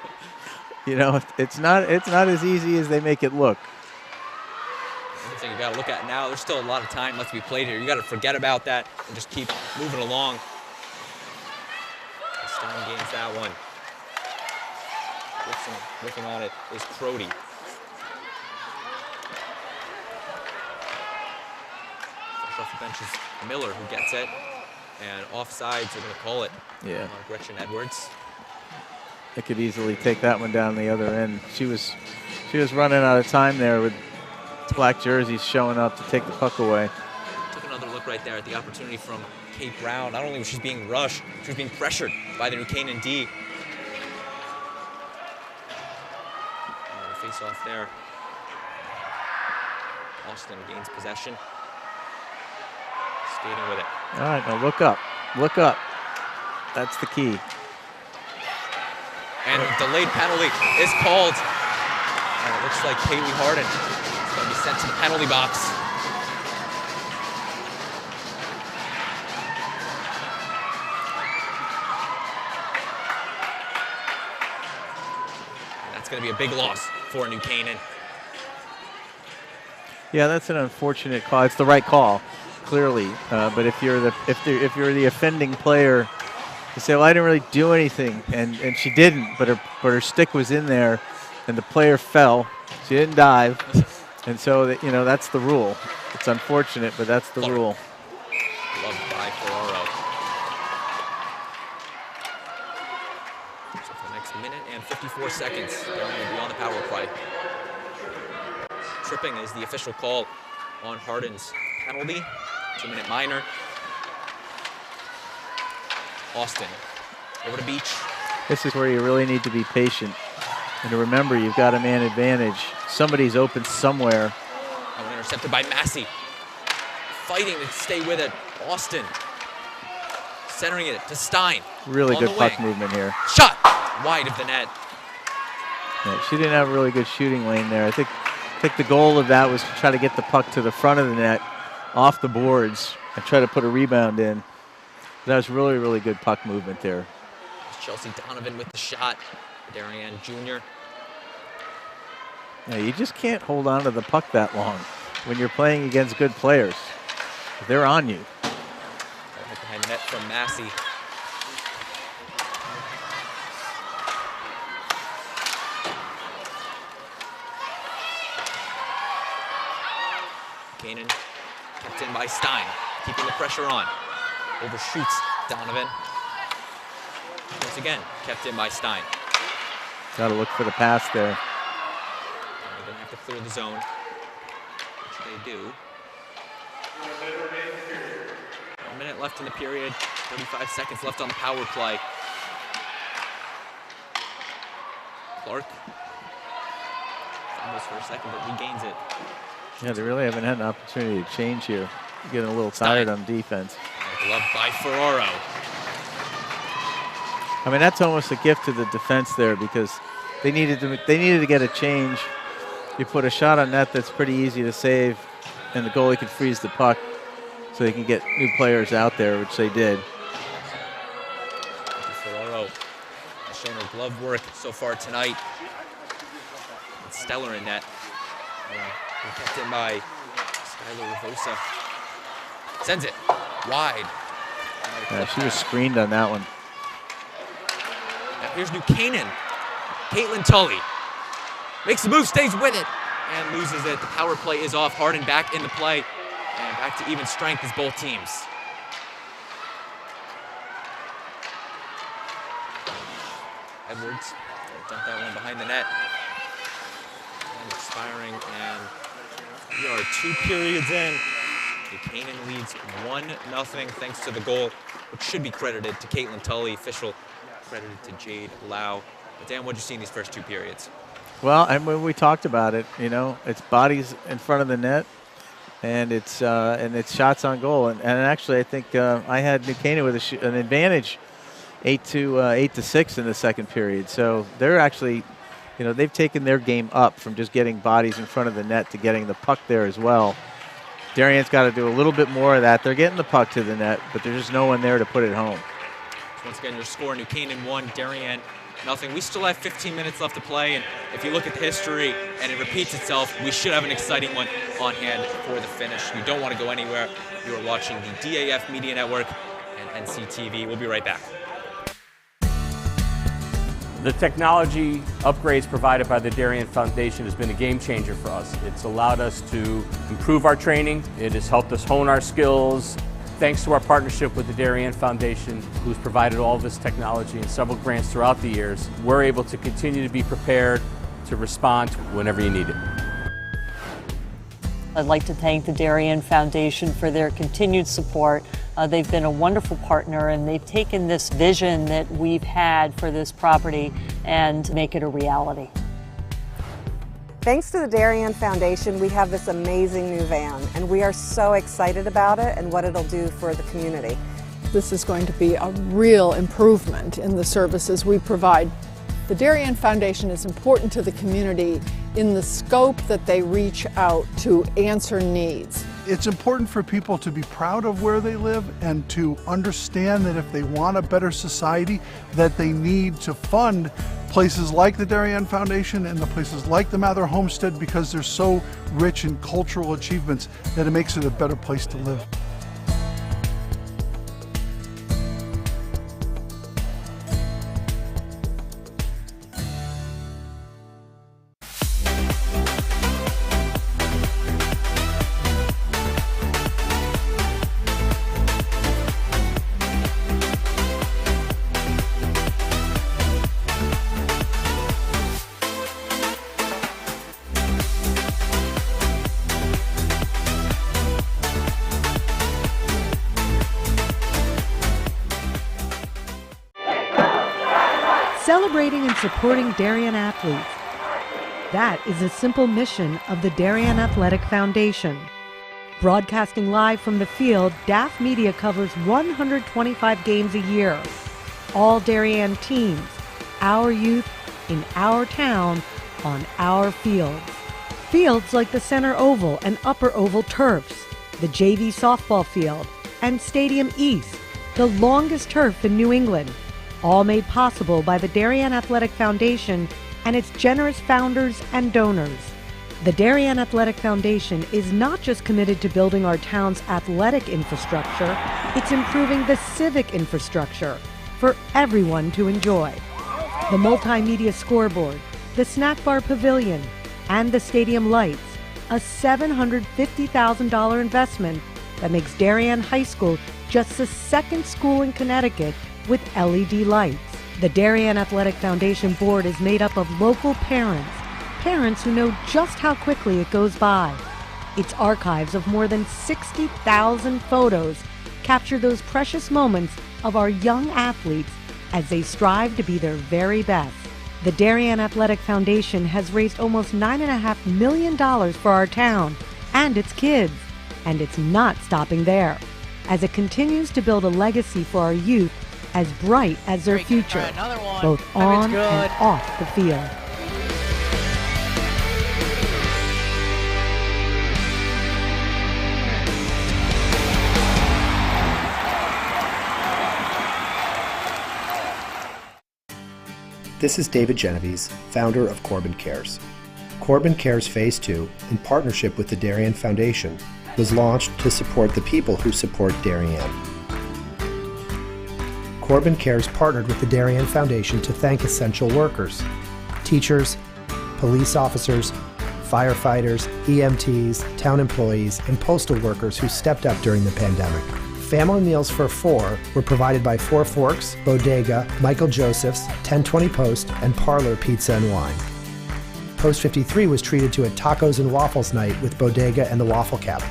you know, it's not as easy as they make it look. Another thing you got to look at now, there's still a lot of time left to be played here. You got to forget about that and just keep moving along. Stein gains that one. Whiffing on it is Crody. Fresh off the bench is Miller, who gets it. And offsides, they're going to call it. Yeah. On Gretchen Edwards. They could easily take that one down the other end. She was running out of time there with black jerseys showing up to take the puck away. Took another look right there at the opportunity from Kate Brown. Not only was she being rushed, she was being pressured by the New Canaan D. And the face off there. Austin gains possession. Skating with it. All right, now look up. Look up. That's the key. And a delayed penalty is called. And it looks like Kaylee Harden is going to be sent to the penalty box. And that's going to be a big loss for New Canaan. Yeah, that's an unfortunate call. It's the right call, clearly. But if you're the offending player, you say, well, I didn't really do anything, and she didn't, but her stick was in there, and the player fell. She didn't dive, and so you know that's the rule. It's unfortunate, but that's the rule. Loved by Ferraro. So for the next minute and 54 seconds, they're going to be on the power play. Tripping is the official call on Harden's penalty. 2-minute minor. Austin over to Beach. This is where you really need to be patient. And to remember, you've got a man advantage. Somebody's open somewhere. Oh, intercepted by Massey. Fighting to stay with it. Austin centering it to Stein. Really good puck movement here. Shot wide of the net. Yeah, she didn't have a really good shooting lane there. I think the goal of that was to try to get the puck to the front of the net off the boards and try to put a rebound in. That was really, really good puck movement there. Chelsea Donovan with the shot. Darien Jr. Yeah, you just can't hold on to the puck that long when you're playing against good players. They're on you. Right behind the net from Massey. Canaan kept in by Stein, keeping the pressure on. Overshoots Donovan. Once again, kept in by Stein. Got to look for the pass there. They're going to have to clear the zone, which they do. 1 minute left in the period, 35 seconds left on the power play. Clark fumbles for a second, but regains it. Yeah, they really haven't had an opportunity to change here. Getting a little tired on defense. Glove by Ferraro. I mean, that's almost a gift to the defense there because they needed to get a change. You put a shot on net that's pretty easy to save, and the goalie could freeze the puck so they can get new players out there, which they did. Ferraro has shown her glove work so far tonight. It's stellar in net. Kept in by Skylar Ravosa. Sends it wide. Yeah, she was screened on that one. Now here's New Canaan. Caitlin Tully makes the move, stays with it, and loses it. The power play is off. Harden back in the play, and back to even strength as both teams. Edwards dumped that one behind the net. And expiring, and we are 2 periods in. Canaan leads 1-0 thanks to the goal, which should be credited to Caitlin Tully, official credited to Jade Lau. But Dan, what did you see in these first 2 periods? Well, and when we talked about it, you know, it's bodies in front of the net, and it's shots on goal. And actually, I think I had New Canaan with an advantage, 8-6 in the second period. So they're actually, you know, they've taken their game up from just getting bodies in front of the net to getting the puck there as well. Darien's got to do a little bit more of that. They're getting the puck to the net, but there's just no one there to put it home. Once again, your score, New Canaan 1, Darien 0. We still have 15 minutes left to play, and if you look at the history and it repeats itself, we should have an exciting one on hand for the finish. You don't want to go anywhere. You are watching the DAF Media Network and NCTV. We'll be right back. The technology upgrades provided by the Darien Foundation has been a game changer for us. It's allowed us to improve our training. It has helped us hone our skills. Thanks to our partnership with the Darien Foundation, who's provided all this technology and several grants throughout the years, we're able to continue to be prepared to respond whenever you need it. I'd like to thank the Darien Foundation for their continued support. They've been a wonderful partner, and they've taken this vision that we've had for this property and make it a reality. Thanks to the Darien Foundation, we have this amazing new van, and we are so excited about it and what it'll do for the community. This is going to be a real improvement in the services we provide. The Darien Foundation is important to the community in the scope that they reach out to answer needs. It's important for people to be proud of where they live and to understand that if they want a better society, that they need to fund places like the Darien Foundation and the places like the Mather Homestead, because they're so rich in cultural achievements that it makes it a better place to live. Celebrating and supporting Darien athletes. That is a simple mission of the Darien Athletic Foundation. Broadcasting live from the field, DAF Media covers 125 games a year. All Darien teams, our youth, in our town, on our fields. Fields like the center oval and upper oval turfs. the JV softball field, and Stadium East, the longest turf in New England, all made possible by the Darien Athletic Foundation and its generous founders and donors. The Darien Athletic Foundation is not just committed to building our town's athletic infrastructure, it's improving the civic infrastructure for everyone to enjoy. The multimedia scoreboard, the snack bar pavilion, and the stadium lights, a $750,000 investment that makes Darien High School just the second school in Connecticut with LED lights. The Darien Athletic Foundation board is made up of local parents who know just how quickly it goes by. Its archives of more than 60,000 photos capture those precious moments of our young athletes as they strive to be their very best. The Darien Athletic Foundation has raised almost $9.5 million for our town and its kids, and it's not stopping there, as it continues to build a legacy for our youth as bright as their future, both on and off the field. This is David Genovese, founder of Corbin Cares. Corbin Cares Phase 2, in partnership with the Darien Foundation, was launched to support the people who support Darien. Corbin Cares partnered with the Darien Foundation to thank essential workers, teachers, police officers, firefighters, EMTs, town employees, and postal workers who stepped up during the pandemic. Family meals for 4 were provided by Four Forks, Bodega, Michael Joseph's, 1020 Post, and Parlor Pizza and Wine. Post 53 was treated to a tacos and waffles night with Bodega and the Waffle Cabin.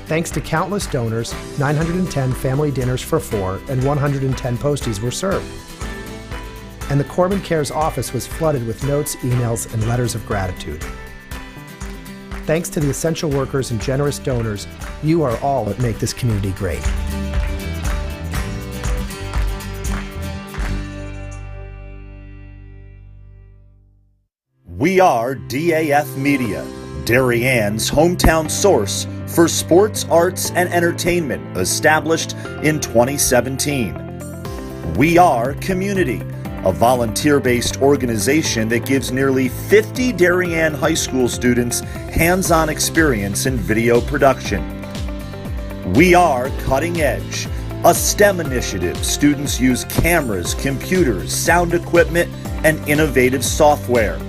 Thanks to countless donors, 910 family dinners for 4 and 110 posties were served. And the Corbin Cares office was flooded with notes, emails, and letters of gratitude. Thanks to the essential workers and generous donors, you are all that make this community great. We are DAF Media, Darien's hometown source for sports, arts, and entertainment, established in 2017. We Are Community, a volunteer-based organization that gives nearly 50 Darien High School students hands-on experience in video production. We Are Cutting Edge, a STEM initiative. Students use cameras, computers, sound equipment, and innovative software.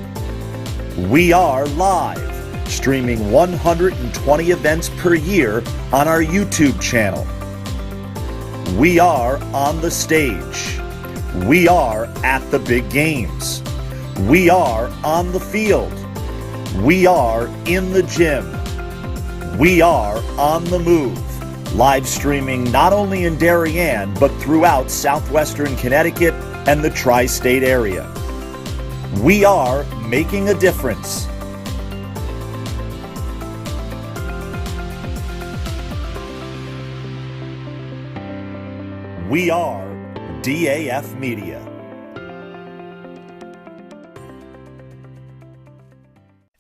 We Are Live, streaming 120 events per year on our YouTube channel. We Are On the Stage. We are at the big games. We are on the field. We are in the gym. We are on the move. Live streaming not only in Darien, but throughout southwestern Connecticut and the tri-state area. We are making a difference. We are DAF Media.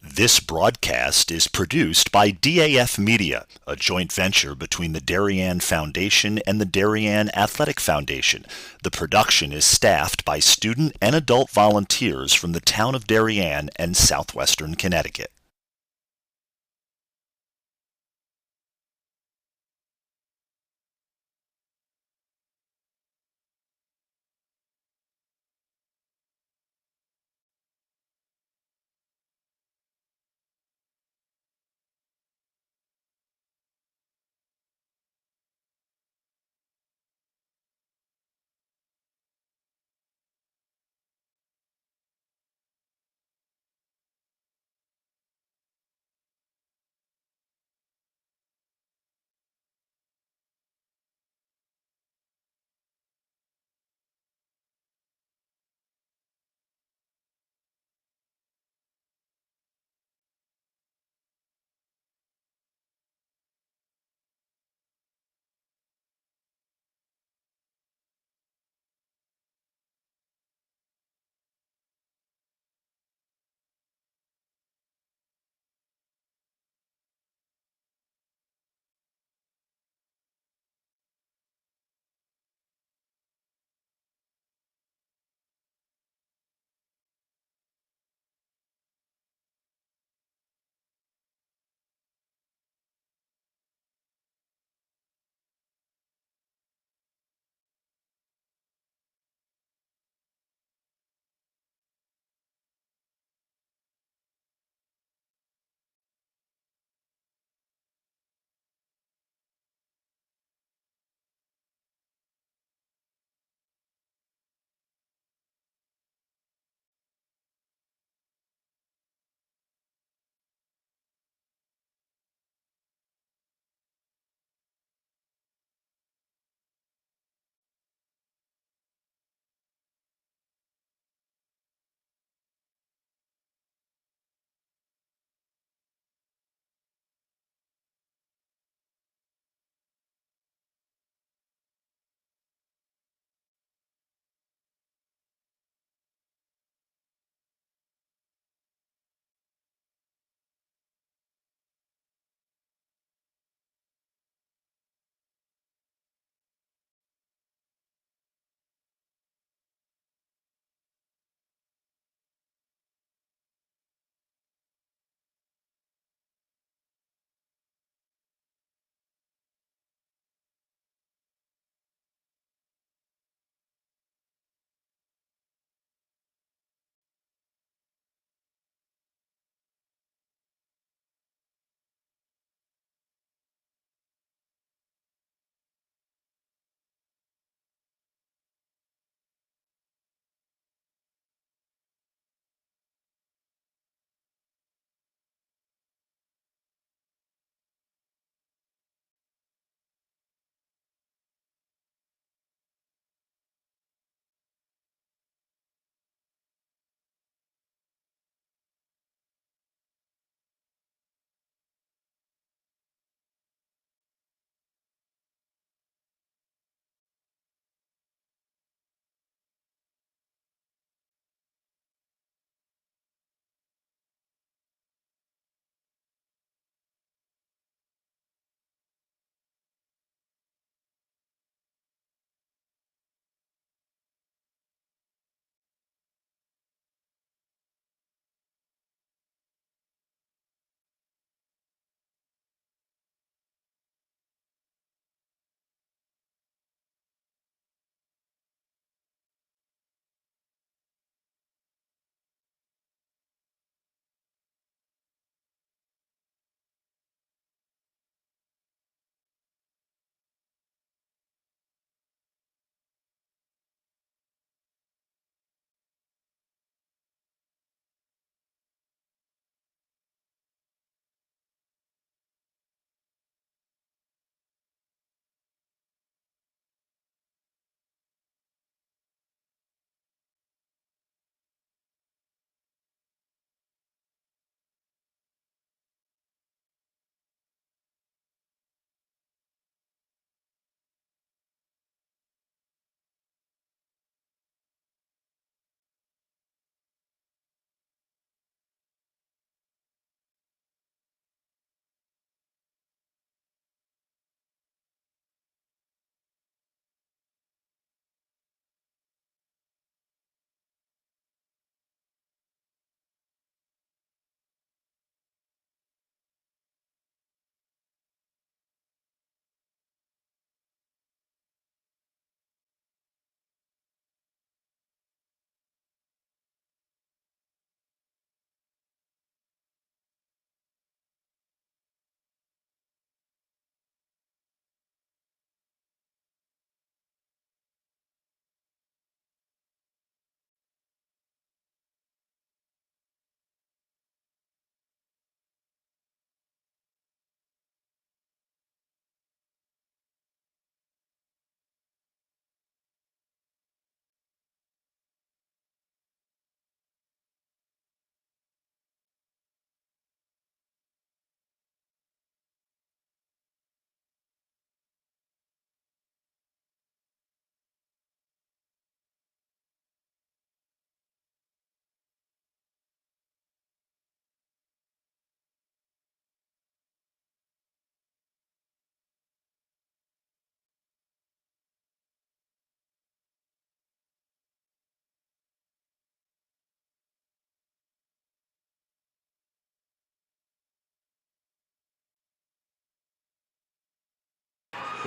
This broadcast is produced by DAF Media, a joint venture between the Darien Foundation and the Darien Athletic Foundation. The production is staffed by student and adult volunteers from the town of Darien and southwestern Connecticut.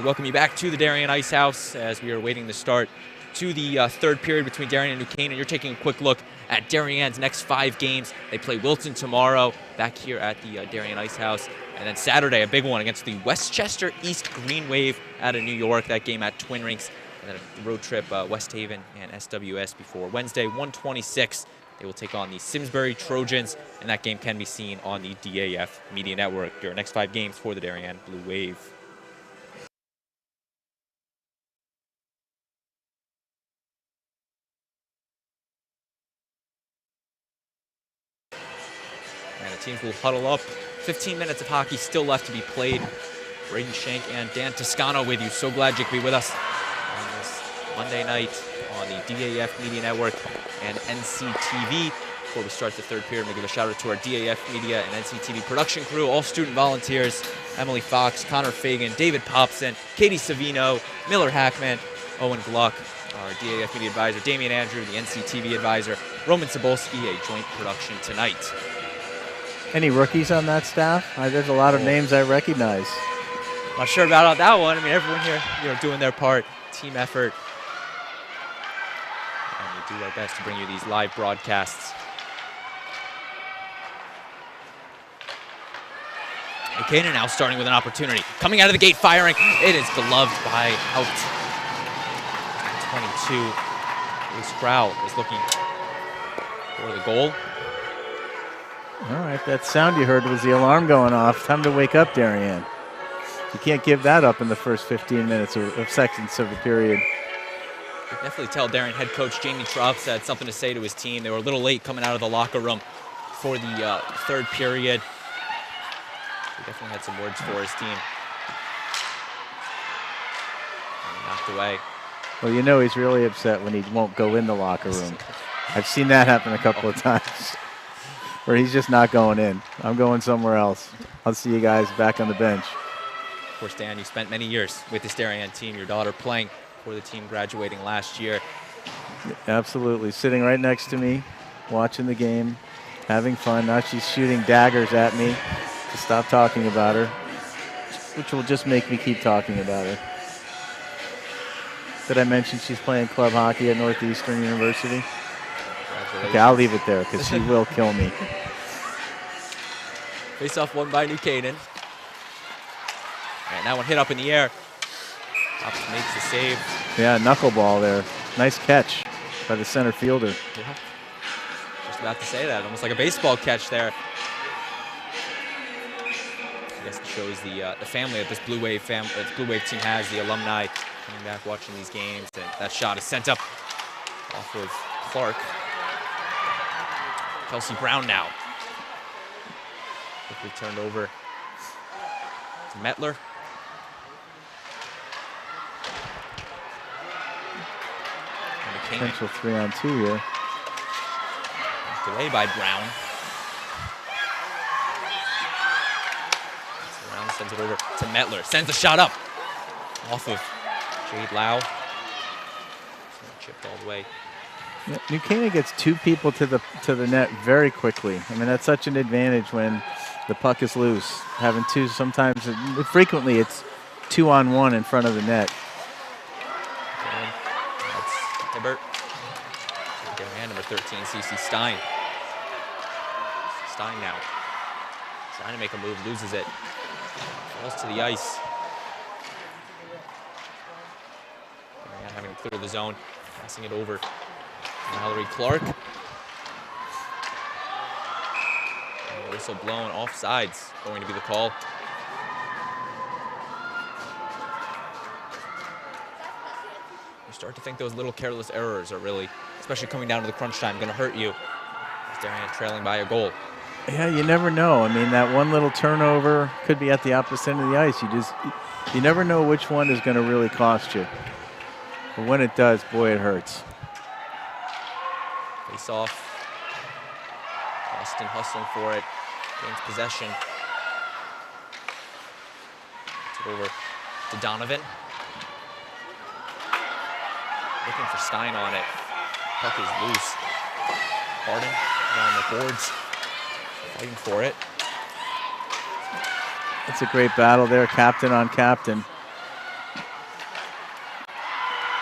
We welcome you back to the Darien Ice House as we are waiting to start to the third period between Darien and New Canaan. You're taking a quick look at Darien's next 5 games. They play Wilton tomorrow back here at the Darien Ice House. And then Saturday, a big one against the Westchester East Green Wave out of New York. That game at Twin Rinks. And then a road trip, West Haven and SWS before Wednesday, 1:26. They will take on the Simsbury Trojans, and that game can be seen on the DAF Media Network. Your next 5 games for the Darien Blue Wave. And the teams will huddle up. 15 minutes of hockey still left to be played. Braden Shank and Dan Toscano with you. So glad you could be with us on this Monday night on the DAF Media Network and NCTV. Before we start the third period, I'm going to give a shout out to our DAF Media and NCTV production crew, all student volunteers, Emily Fox, Connor Fagan, David Popson, Katie Savino, Miller Hackman, Owen Gluck, our DAF Media advisor, Damian Andrew, the NCTV advisor, Roman Sobolski, a joint production tonight. Any rookies on that staff? There's a lot of names I recognize. Not sure about that one. I mean, everyone here, doing their part, team effort. And we do our best to bring you these live broadcasts. And Canaan now starting with an opportunity. Coming out of the gate, firing. It is gloved by out. 22. Luis Crow is looking for the goal. All right, that sound you heard was the alarm going off. Time to wake up, Darien. You can't give that up in the first 15 minutes of seconds of the period. You can definitely tell Darien head coach Jamie Trops had something to say to his team. They were a little late coming out of the locker room for the third period. He definitely had some words for his team. And knocked away. Well, you know he's really upset when he won't go in the locker room. I've seen that happen a couple of times. Where he's just not going in. I'm going somewhere else. I'll see you guys back on the bench. Of course, Dan, you spent many years with this Darien team. Your daughter playing for the team graduating last year. Absolutely. Sitting right next to me, watching the game, having fun. Now she's shooting daggers at me to stop talking about her, which will just make me keep talking about her. Did I mention she's playing club hockey at Northeastern University? Okay, I'll leave it there because she will kill me. Face-off won by New Canaan. And that one hit up in the air. Tops makes the save. Yeah, knuckleball there. Nice catch by the center fielder. Yeah. Just about to say that. Almost like a baseball catch there. I guess it shows the family that this Blue Wave team has, the alumni coming back watching these games. And that shot is sent up off of Clark. Kelsey Brown now. Quickly turned over to Mettler. Potential 3-on-2 here. Away by Brown. Brown sends it over to Mettler. Sends the shot up off of Jade Lau. Chipped all the way. Yeah, New Canaan gets 2 people to the net very quickly. I mean, that's such an advantage when the puck is loose. Having 2, sometimes, frequently, it's 2-on-1 in front of the net. And that's Hibbert. Darien, number 13, CC Stein. Stein now. Trying to make a move, loses it. Falls to the ice. Darien having to clear the zone, passing it over. Mallory Clark. Whistle blown, offsides going to be the call. You start to think those little careless errors are really, especially coming down to the crunch time, going to hurt you. As Darien trailing by a goal. Yeah, you never know. I mean, that one little turnover could be at the opposite end of the ice. You never know which one is going to really cost you. But when it does, boy, it hurts. Face off. Austin hustling for it. Gains possession. Gets it over to Donovan. Looking for Stein on it. Puck is loose. Harden around the boards. Fighting for it. It's a great battle there, captain on captain.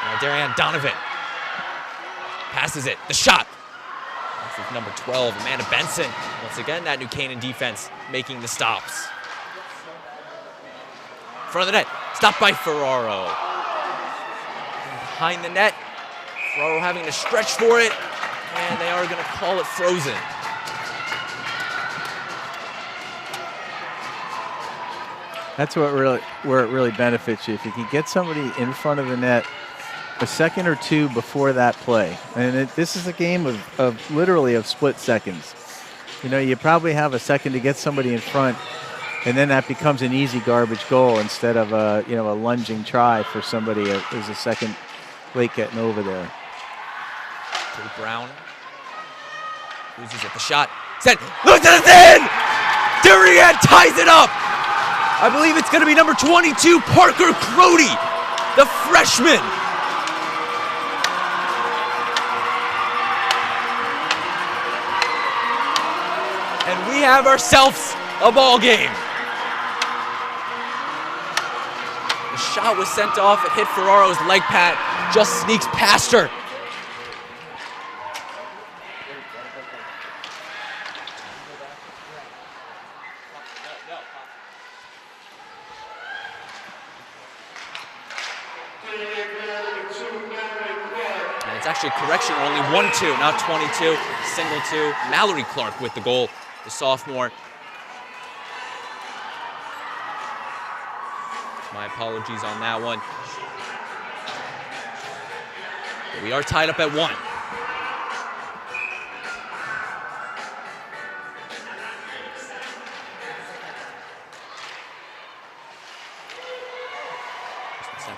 Now Darien Donovan passes it. The shot. This is number 12, Amanda Benson. Once again, that New Canaan defense making the stops. Front of the net. Stopped by Ferraro. And behind the net. Ferraro having to stretch for it. And they are going to call it frozen. That's where it really benefits you. If you can get somebody in front of the net a second or two before that play. And this is a game of literally of split seconds. You know, you probably have a second to get somebody in front, and then that becomes an easy garbage goal instead of a lunging try for somebody who's a second late getting over there. Kate Brown loses at the shot. Sent. Loses it in! Darien ties it up! I believe it's going to be number 22, Parker Crody, the freshman. And we have ourselves a ball game. The shot was sent off. It hit Ferraro's leg pad. Just sneaks past her. And it's actually a correction, only 1-2, not 22, single 2. Mallory Clark with the goal, the sophomore. My apologies on that one. But we are tied up at 1.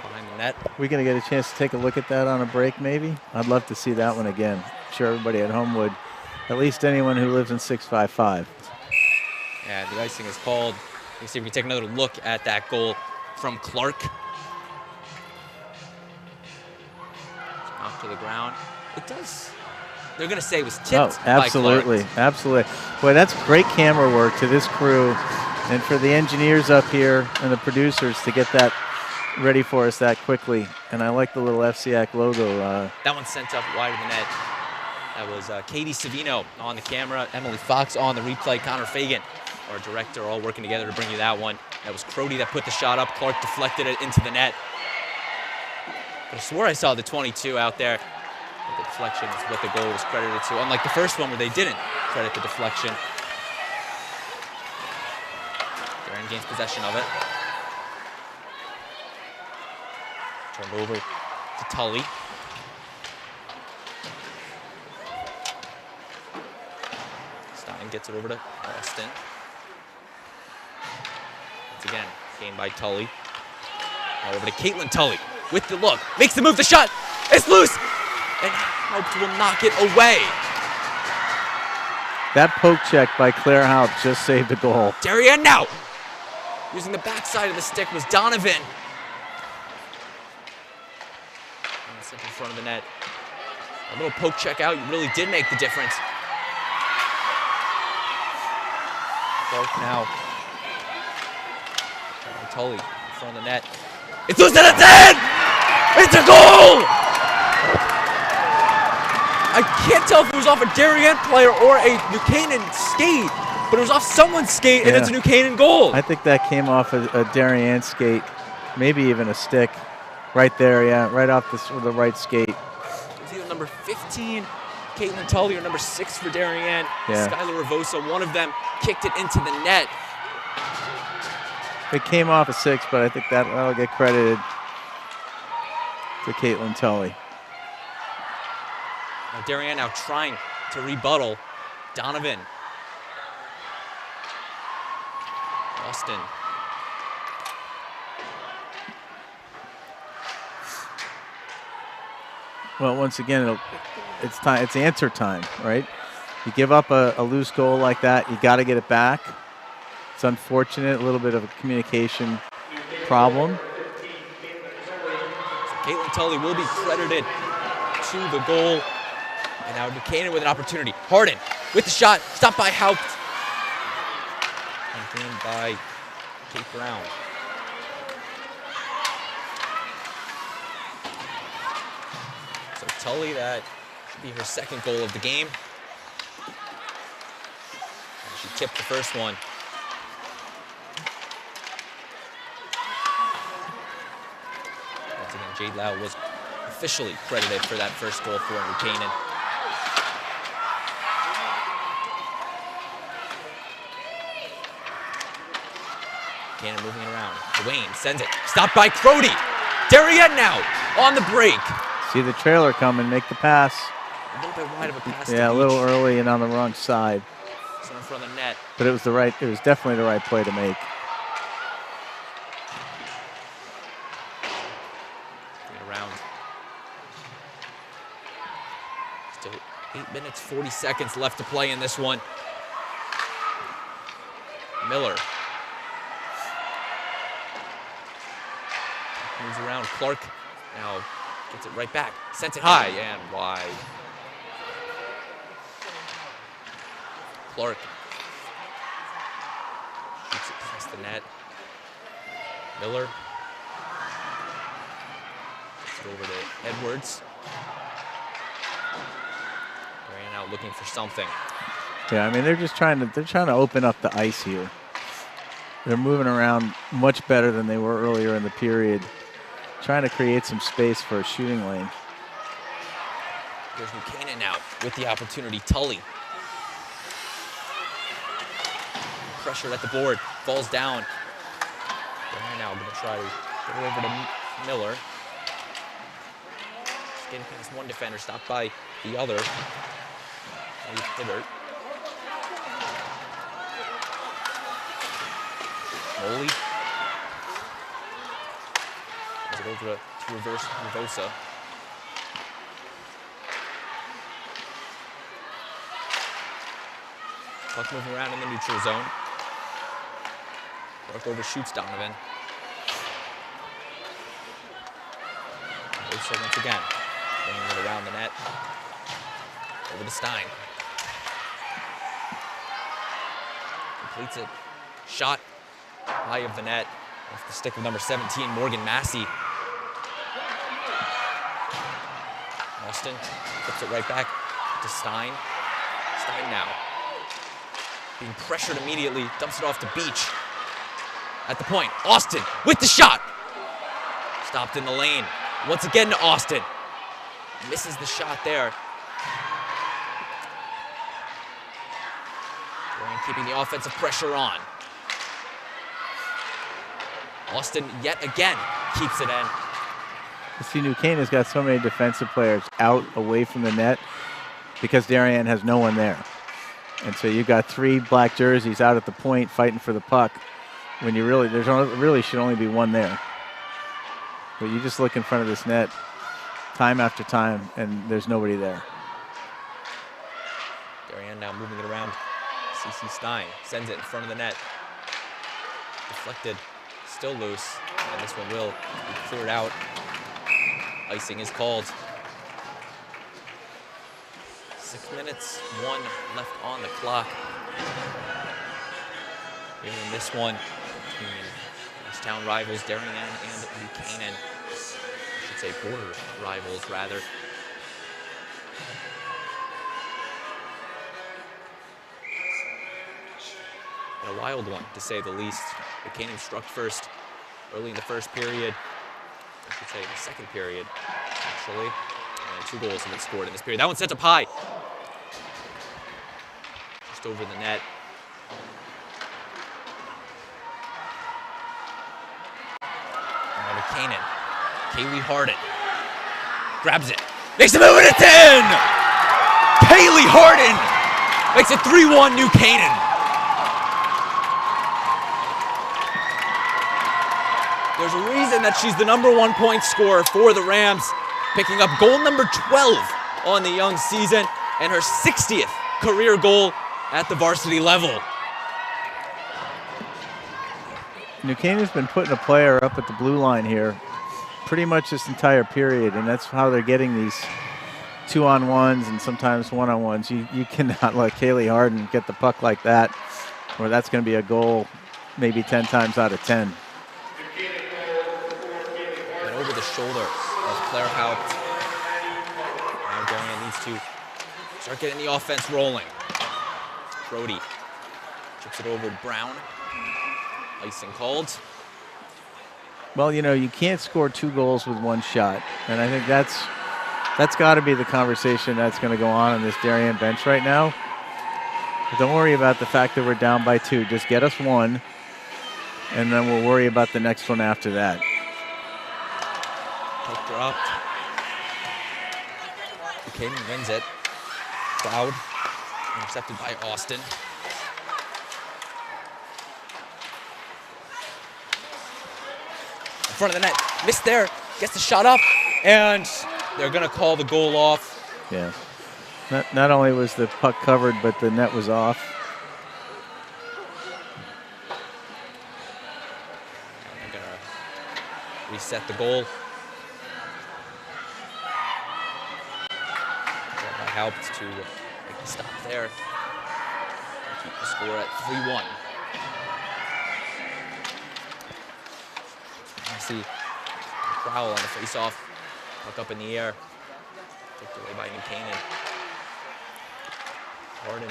Behind the net. We going to get a chance to take a look at that on a break maybe? I'd love to see that one again. I'm sure everybody at home would. At least anyone who lives in 655. Yeah, the icing is called. Let's see if we can take another look at that goal from Clark. Off to the ground. It does. They're going to say it was tipped absolutely, by Clark. Absolutely. Boy, that's great camera work to this crew and for the engineers up here and the producers to get that ready for us that quickly. And I like the little FCAC logo. That one sent up wide of the net. That was Katie Savino on the camera, Emily Fox on the replay, Connor Fagan, our director, all working together to bring you that one. That was Crody that put the shot up. Clark deflected it into the net. But I swore I saw the 22 out there. But the deflection is what the goal was credited to, unlike the first one where they didn't credit the deflection. Darien gains possession of it. Turned over to Tully. Stein gets it over to Austin. Once again, gained by Tully. Now over to Caitlin Tully with the look. Makes the move, the shot. It's loose. And Haupt will knock it away. That poke check by Claire Haupt just saved the goal. Darien now. Using the backside of the stick was Donovan. In front of the net. A little poke check out really did make the difference. Clark now. Tully in front of the net. It's loose and it's in! It's a goal! I can't tell if it was off a Darien player or a New Canaan skate, but it was off someone's skate and it's a New Canaan goal. I think that came off a Darien skate, maybe even a stick. Right there, yeah, right off the right skate. It was either number 15, Caitlin Tully, or number 6 for Darien. Yeah. Skylar Ravosa, one of them, kicked it into the net. It came off a 6, but I think that'll get credited to Caitlin Tully. Now Darien now trying to rebuttal. Donovan. Austin. Well, once again, it's time. It's answer time, right? You give up a loose goal like that, you got to get it back. It's unfortunate, a little bit of a communication problem. So Caitlin Tully will be credited to the goal. And now New Canaan with an opportunity. Harden with the shot, stopped by Haupt. And gained by Kate Brown. Tully. That should be her second goal of the game. And she tipped the first one. Once again, Jade Lau was officially credited for that first goal for New Canaan. Canaan moving it around. Dwayne sends it. Stopped by Crody. Darien now on the break. See the trailer coming, make the pass. A little bit wide of a pass. Yeah, a little early and on the wrong side. It's in front of the net. But it was definitely the right play to make. Bring it around. Still 8 minutes, 40 seconds left to play in this one. Miller. Moves around. Clark now gets it right back. Sends it high and wide. Clark shoots it past the net. Miller gets it over to Edwards. Darien out looking for something. Yeah, I mean they're trying to open up the ice here. They're moving around much better than they were earlier in the period. Trying to create some space for a shooting lane. Here's New Canaan now with the opportunity. Tully. Pressured at the board. Falls down. Darien now going to try to get it over to Miller. Just getting past one defender. Stopped by the other. Hibbert. Moley. It over to reverse Revosa. Puck moving around in the neutral zone. Clark overshoots Donovan. Revosa once again. Bringing it around the net. Over to Stein. Completes it. Shot high of the net. Off the stick of number 17, Morgan Massey. Austin flips it right back to Stein. Stein now being pressured immediately, dumps it off to Beach. At the point, Austin with the shot. Stopped in the lane. Once again to Austin. Misses the shot there. Darien keeping the offensive pressure on. Austin yet again keeps it in. You see, New Canaan's got so many defensive players out away from the net because Darien has no one there. And so you've got 3 black jerseys out at the point fighting for the puck when you really should only be one there. But you just look in front of this net time after time and there's nobody there. Darien now moving it around. CC Stein sends it in front of the net. Deflected. Still loose, and this one will be cleared out. Icing is called. 6 minutes, 1 left on the clock. Here in this one between Easttown rivals Darien and New Canaan. I should say border rivals, rather. And a wild one, to say the least. New Canaan struck first early in the first period. I should say the second period, actually. And 2 goals have been scored in this period. That one sent up high. Just over the net. Now to Canaan. Kaylee Harden grabs it. Makes a move and it's in! Kaylee Harden makes it 3-1 New Canaan. There's a reason that she's the #1 point scorer for the Rams, picking up goal number 12 on the young season and her 60th career goal at the varsity level. New Canaan's been putting a player up at the blue line here pretty much this entire period, and that's how they're getting these 2-on-1s and sometimes 1-on-1s. You cannot let Kaylee Harden get the puck like that, or that's going to be a goal maybe 10 times out of 10. Over the shoulder of Claire Haupt. to start getting the offense rolling. Brody chips it over to Brown. Icing called. Well, you know, you can't score 2 goals with 1 shot, and I think that's got to be the conversation that's going to go on this Darien bench right now. But don't worry about the fact that we're down by 2. Just get us 1, and then we'll worry about the next one after that. Puck dropped. Canaan wins it. Cloud intercepted by Austin. In front of the net, missed there, gets the shot up, and they're gonna call the goal off. Yeah. Not only was the puck covered, but the net was off. They're gonna reset the goal. That helped to make the stop there. Keep the score at 3-1. See Crowell on the face-off, puck up in the air, kicked away by New Canaan. Harden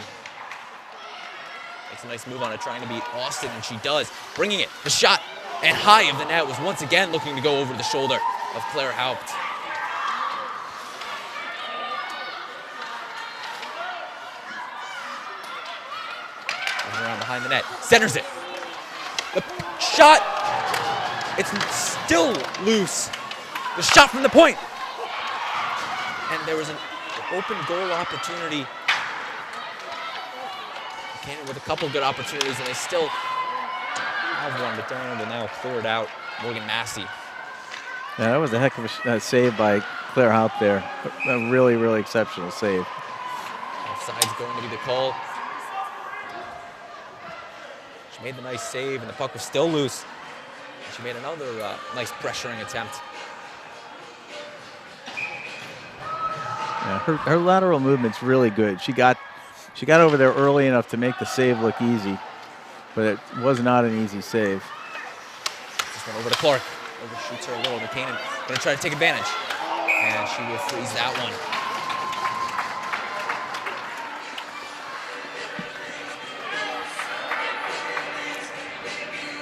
makes a nice move on it, trying to beat Austin, and she does, bringing it. The shot and high of the net was once again looking to go over the shoulder of Claire Haupt. Moving around behind the net, centers it. The shot. It's still loose. The shot from the point. And there was an open goal opportunity. Canaan with a couple good opportunities, and they still have one, but Darien will now clear it out. Morgan Massey. Yeah, that was a heck of a save by Claire Haupt there. A really, really exceptional save. Offside's going to be the call. She made the nice save, and the puck was still loose. She made another nice pressuring attempt. Yeah, her lateral movement's really good. She got over there early enough to make the save look easy, but it was not an easy save. Just went over to Clark. Overshoots her a little. Canaan going to try to take advantage, and she will freeze that one.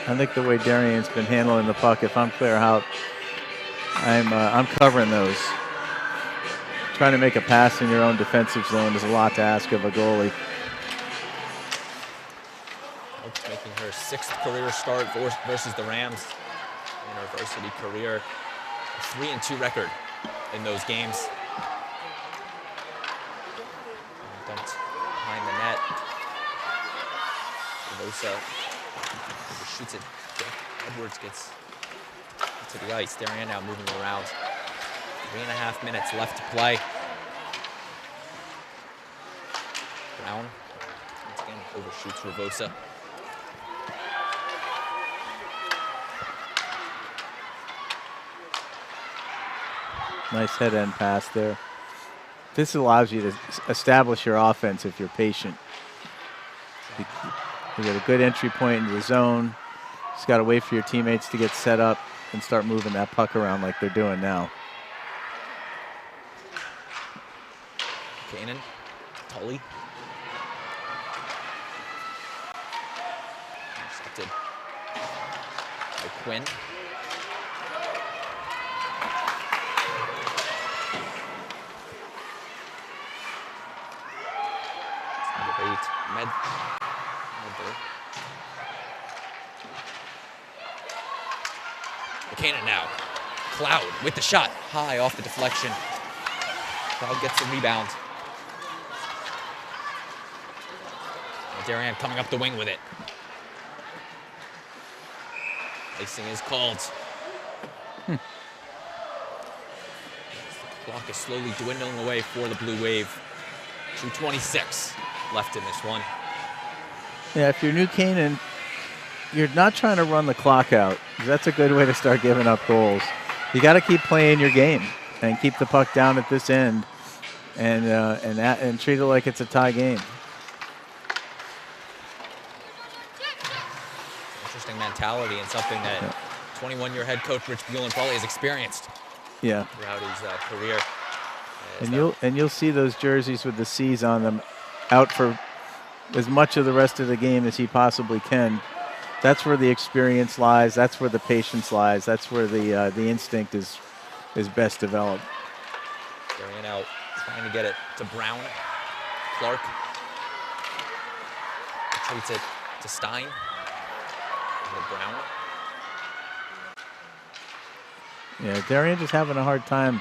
I think the way Darien's been handling the puck, if I'm Claire Haupt, I'm covering those. Trying to make a pass in your own defensive zone is a lot to ask of a goalie. Haupt's making her 6th career start versus the Rams in her varsity career. A 3-2 record in those games. Dumped behind the net. Rosa shoots it. Edwards gets to the ice. Darien now moving around. 3.5 minutes left to play. Brown once again overshoots Ravosa. Nice head end pass there. This allows you to establish your offense if you're patient. You get a good entry point into the zone. Just got to wait for your teammates to get set up and start moving that puck around like they're doing now. Canaan, Tully. Intercepted by Quinn. Number 8, Medler. Canaan now. Cloud with the shot. High off the deflection. Cloud gets the rebound. Darien coming up the wing with it. Icing is called. The clock is slowly dwindling away for the Blue Wave. 2:26 left in this one. Yeah, if you're New Canaan, you're not trying to run the clock out. That's a good way to start giving up goals. You got to keep playing your game and keep the puck down at this end, and treat it like it's a tie game. Interesting mentality and something that 21-year head coach Rich Buellin probably has experienced. Yeah. Throughout his career. And you'll see those jerseys with the C's on them out for as much of the rest of the game as he possibly can. That's where the experience lies. That's where the patience lies. That's where the instinct is best developed. Darien out, trying to get it to Brown. Clark treats it to Stein. To Brown. Yeah, Darien just having a hard time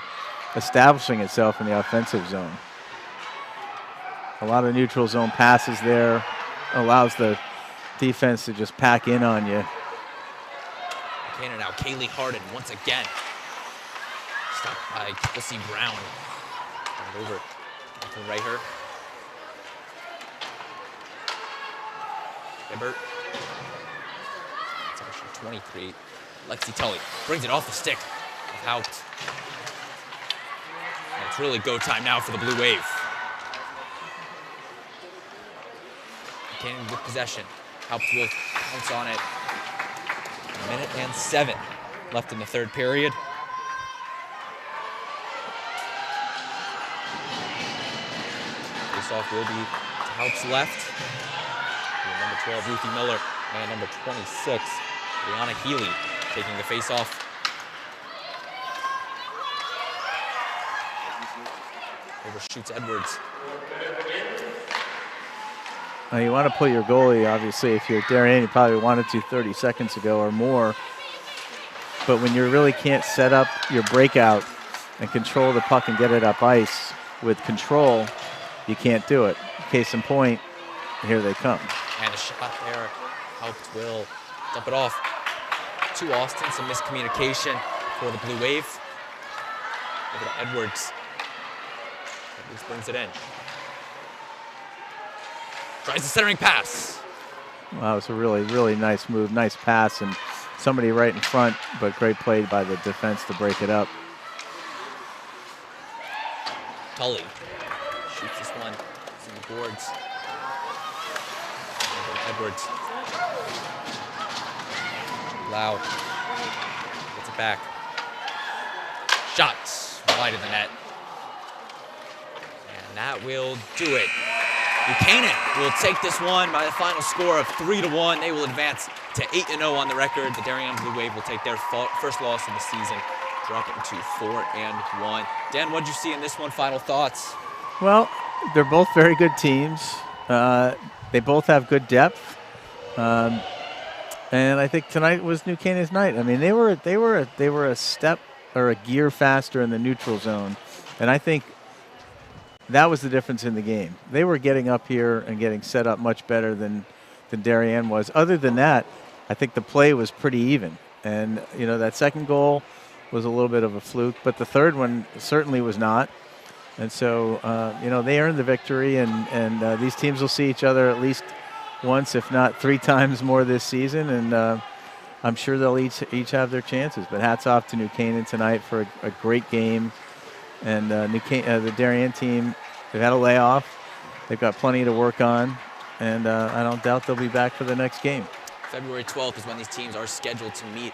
establishing itself in the offensive zone. A lot of neutral zone passes there. Allows the defense to just pack in on you. Canaan now, Kaylee Harden once again. Stopped by Kelsey Brown. Turned over to Rayher. Hibbert. It's actually 23. Lexi Tully brings it off the stick of Haupt. And it's really go time now for the Blue Wave. Canaan with possession. Haupt will pounce on it. 1:07 left in the third period. Face-off will be to Haupt's left. Number 12, Ruthie Miller, and number 26, Brianna Healy, taking the face-off. Overshoots Edwards. Now you want to put your goalie, obviously, if you're Darien, you probably wanted to 30 seconds ago or more. But when you really can't set up your breakout and control the puck and get it up ice with control, you can't do it. Case in point, here they come. And a shot there. Haupt will dump it off to Austin. Some miscommunication for the Blue Wave. Over to Edwards. Edwards brings it in. Tries the centering pass. Wow, it was a really, really nice move. Nice pass and somebody right in front, but great play by the defense to break it up. Tully shoots this one. It's in the boards. Edwards. Lau gets it back. Shots wide of the net. And that will do it. Buchanan will take this one by the final score of 3-1. They will advance to 8-0 on the record. The Darien Blue Wave will take their first loss of the season, drop it to 4-1. Dan, what did you see in this one? Final thoughts? Well, they're both very good teams. They both have good depth, and I think tonight was New Canaan's night. I mean, they were a step or a gear faster in the neutral zone, and I think that was the difference in the game. They were getting up here and getting set up much better than Darien was. Other than that, I think the play was pretty even, and that second goal was a little bit of a fluke, but the third one certainly was not. And so, they earned the victory, and these teams will see each other at least once, if not 3 times more this season, and I'm sure they'll each have their chances. But hats off to New Canaan tonight for a great game. And the Darien team, they've had a layoff. They've got plenty to work on, and I don't doubt they'll be back for the next game. February 12th is when these teams are scheduled to meet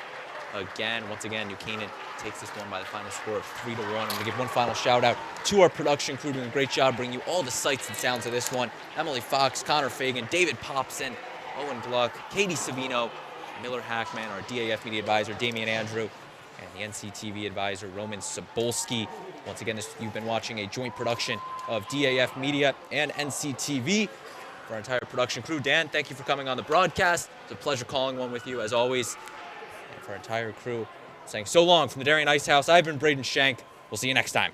again. Once again, New Canaan takes this one by the final score of 3-1. I'm going to give one final shout out to our production crew doing a great job bringing you all the sights and sounds of this one. Emily Fox, Connor Fagan, David Popson, Owen Gluck, Katie Savino, Miller Hackman, our DAF media advisor, Damian Andrew, and the NCTV advisor, Roman Sobolski. Once again, you've been watching a joint production of DAF Media and NCTV. For our entire production crew, Dan, thank you for coming on the broadcast. It's a pleasure calling one with you, as always. And for our entire crew, saying so long from the Darien Ice House, I've been Braden Shank. We'll see you next time.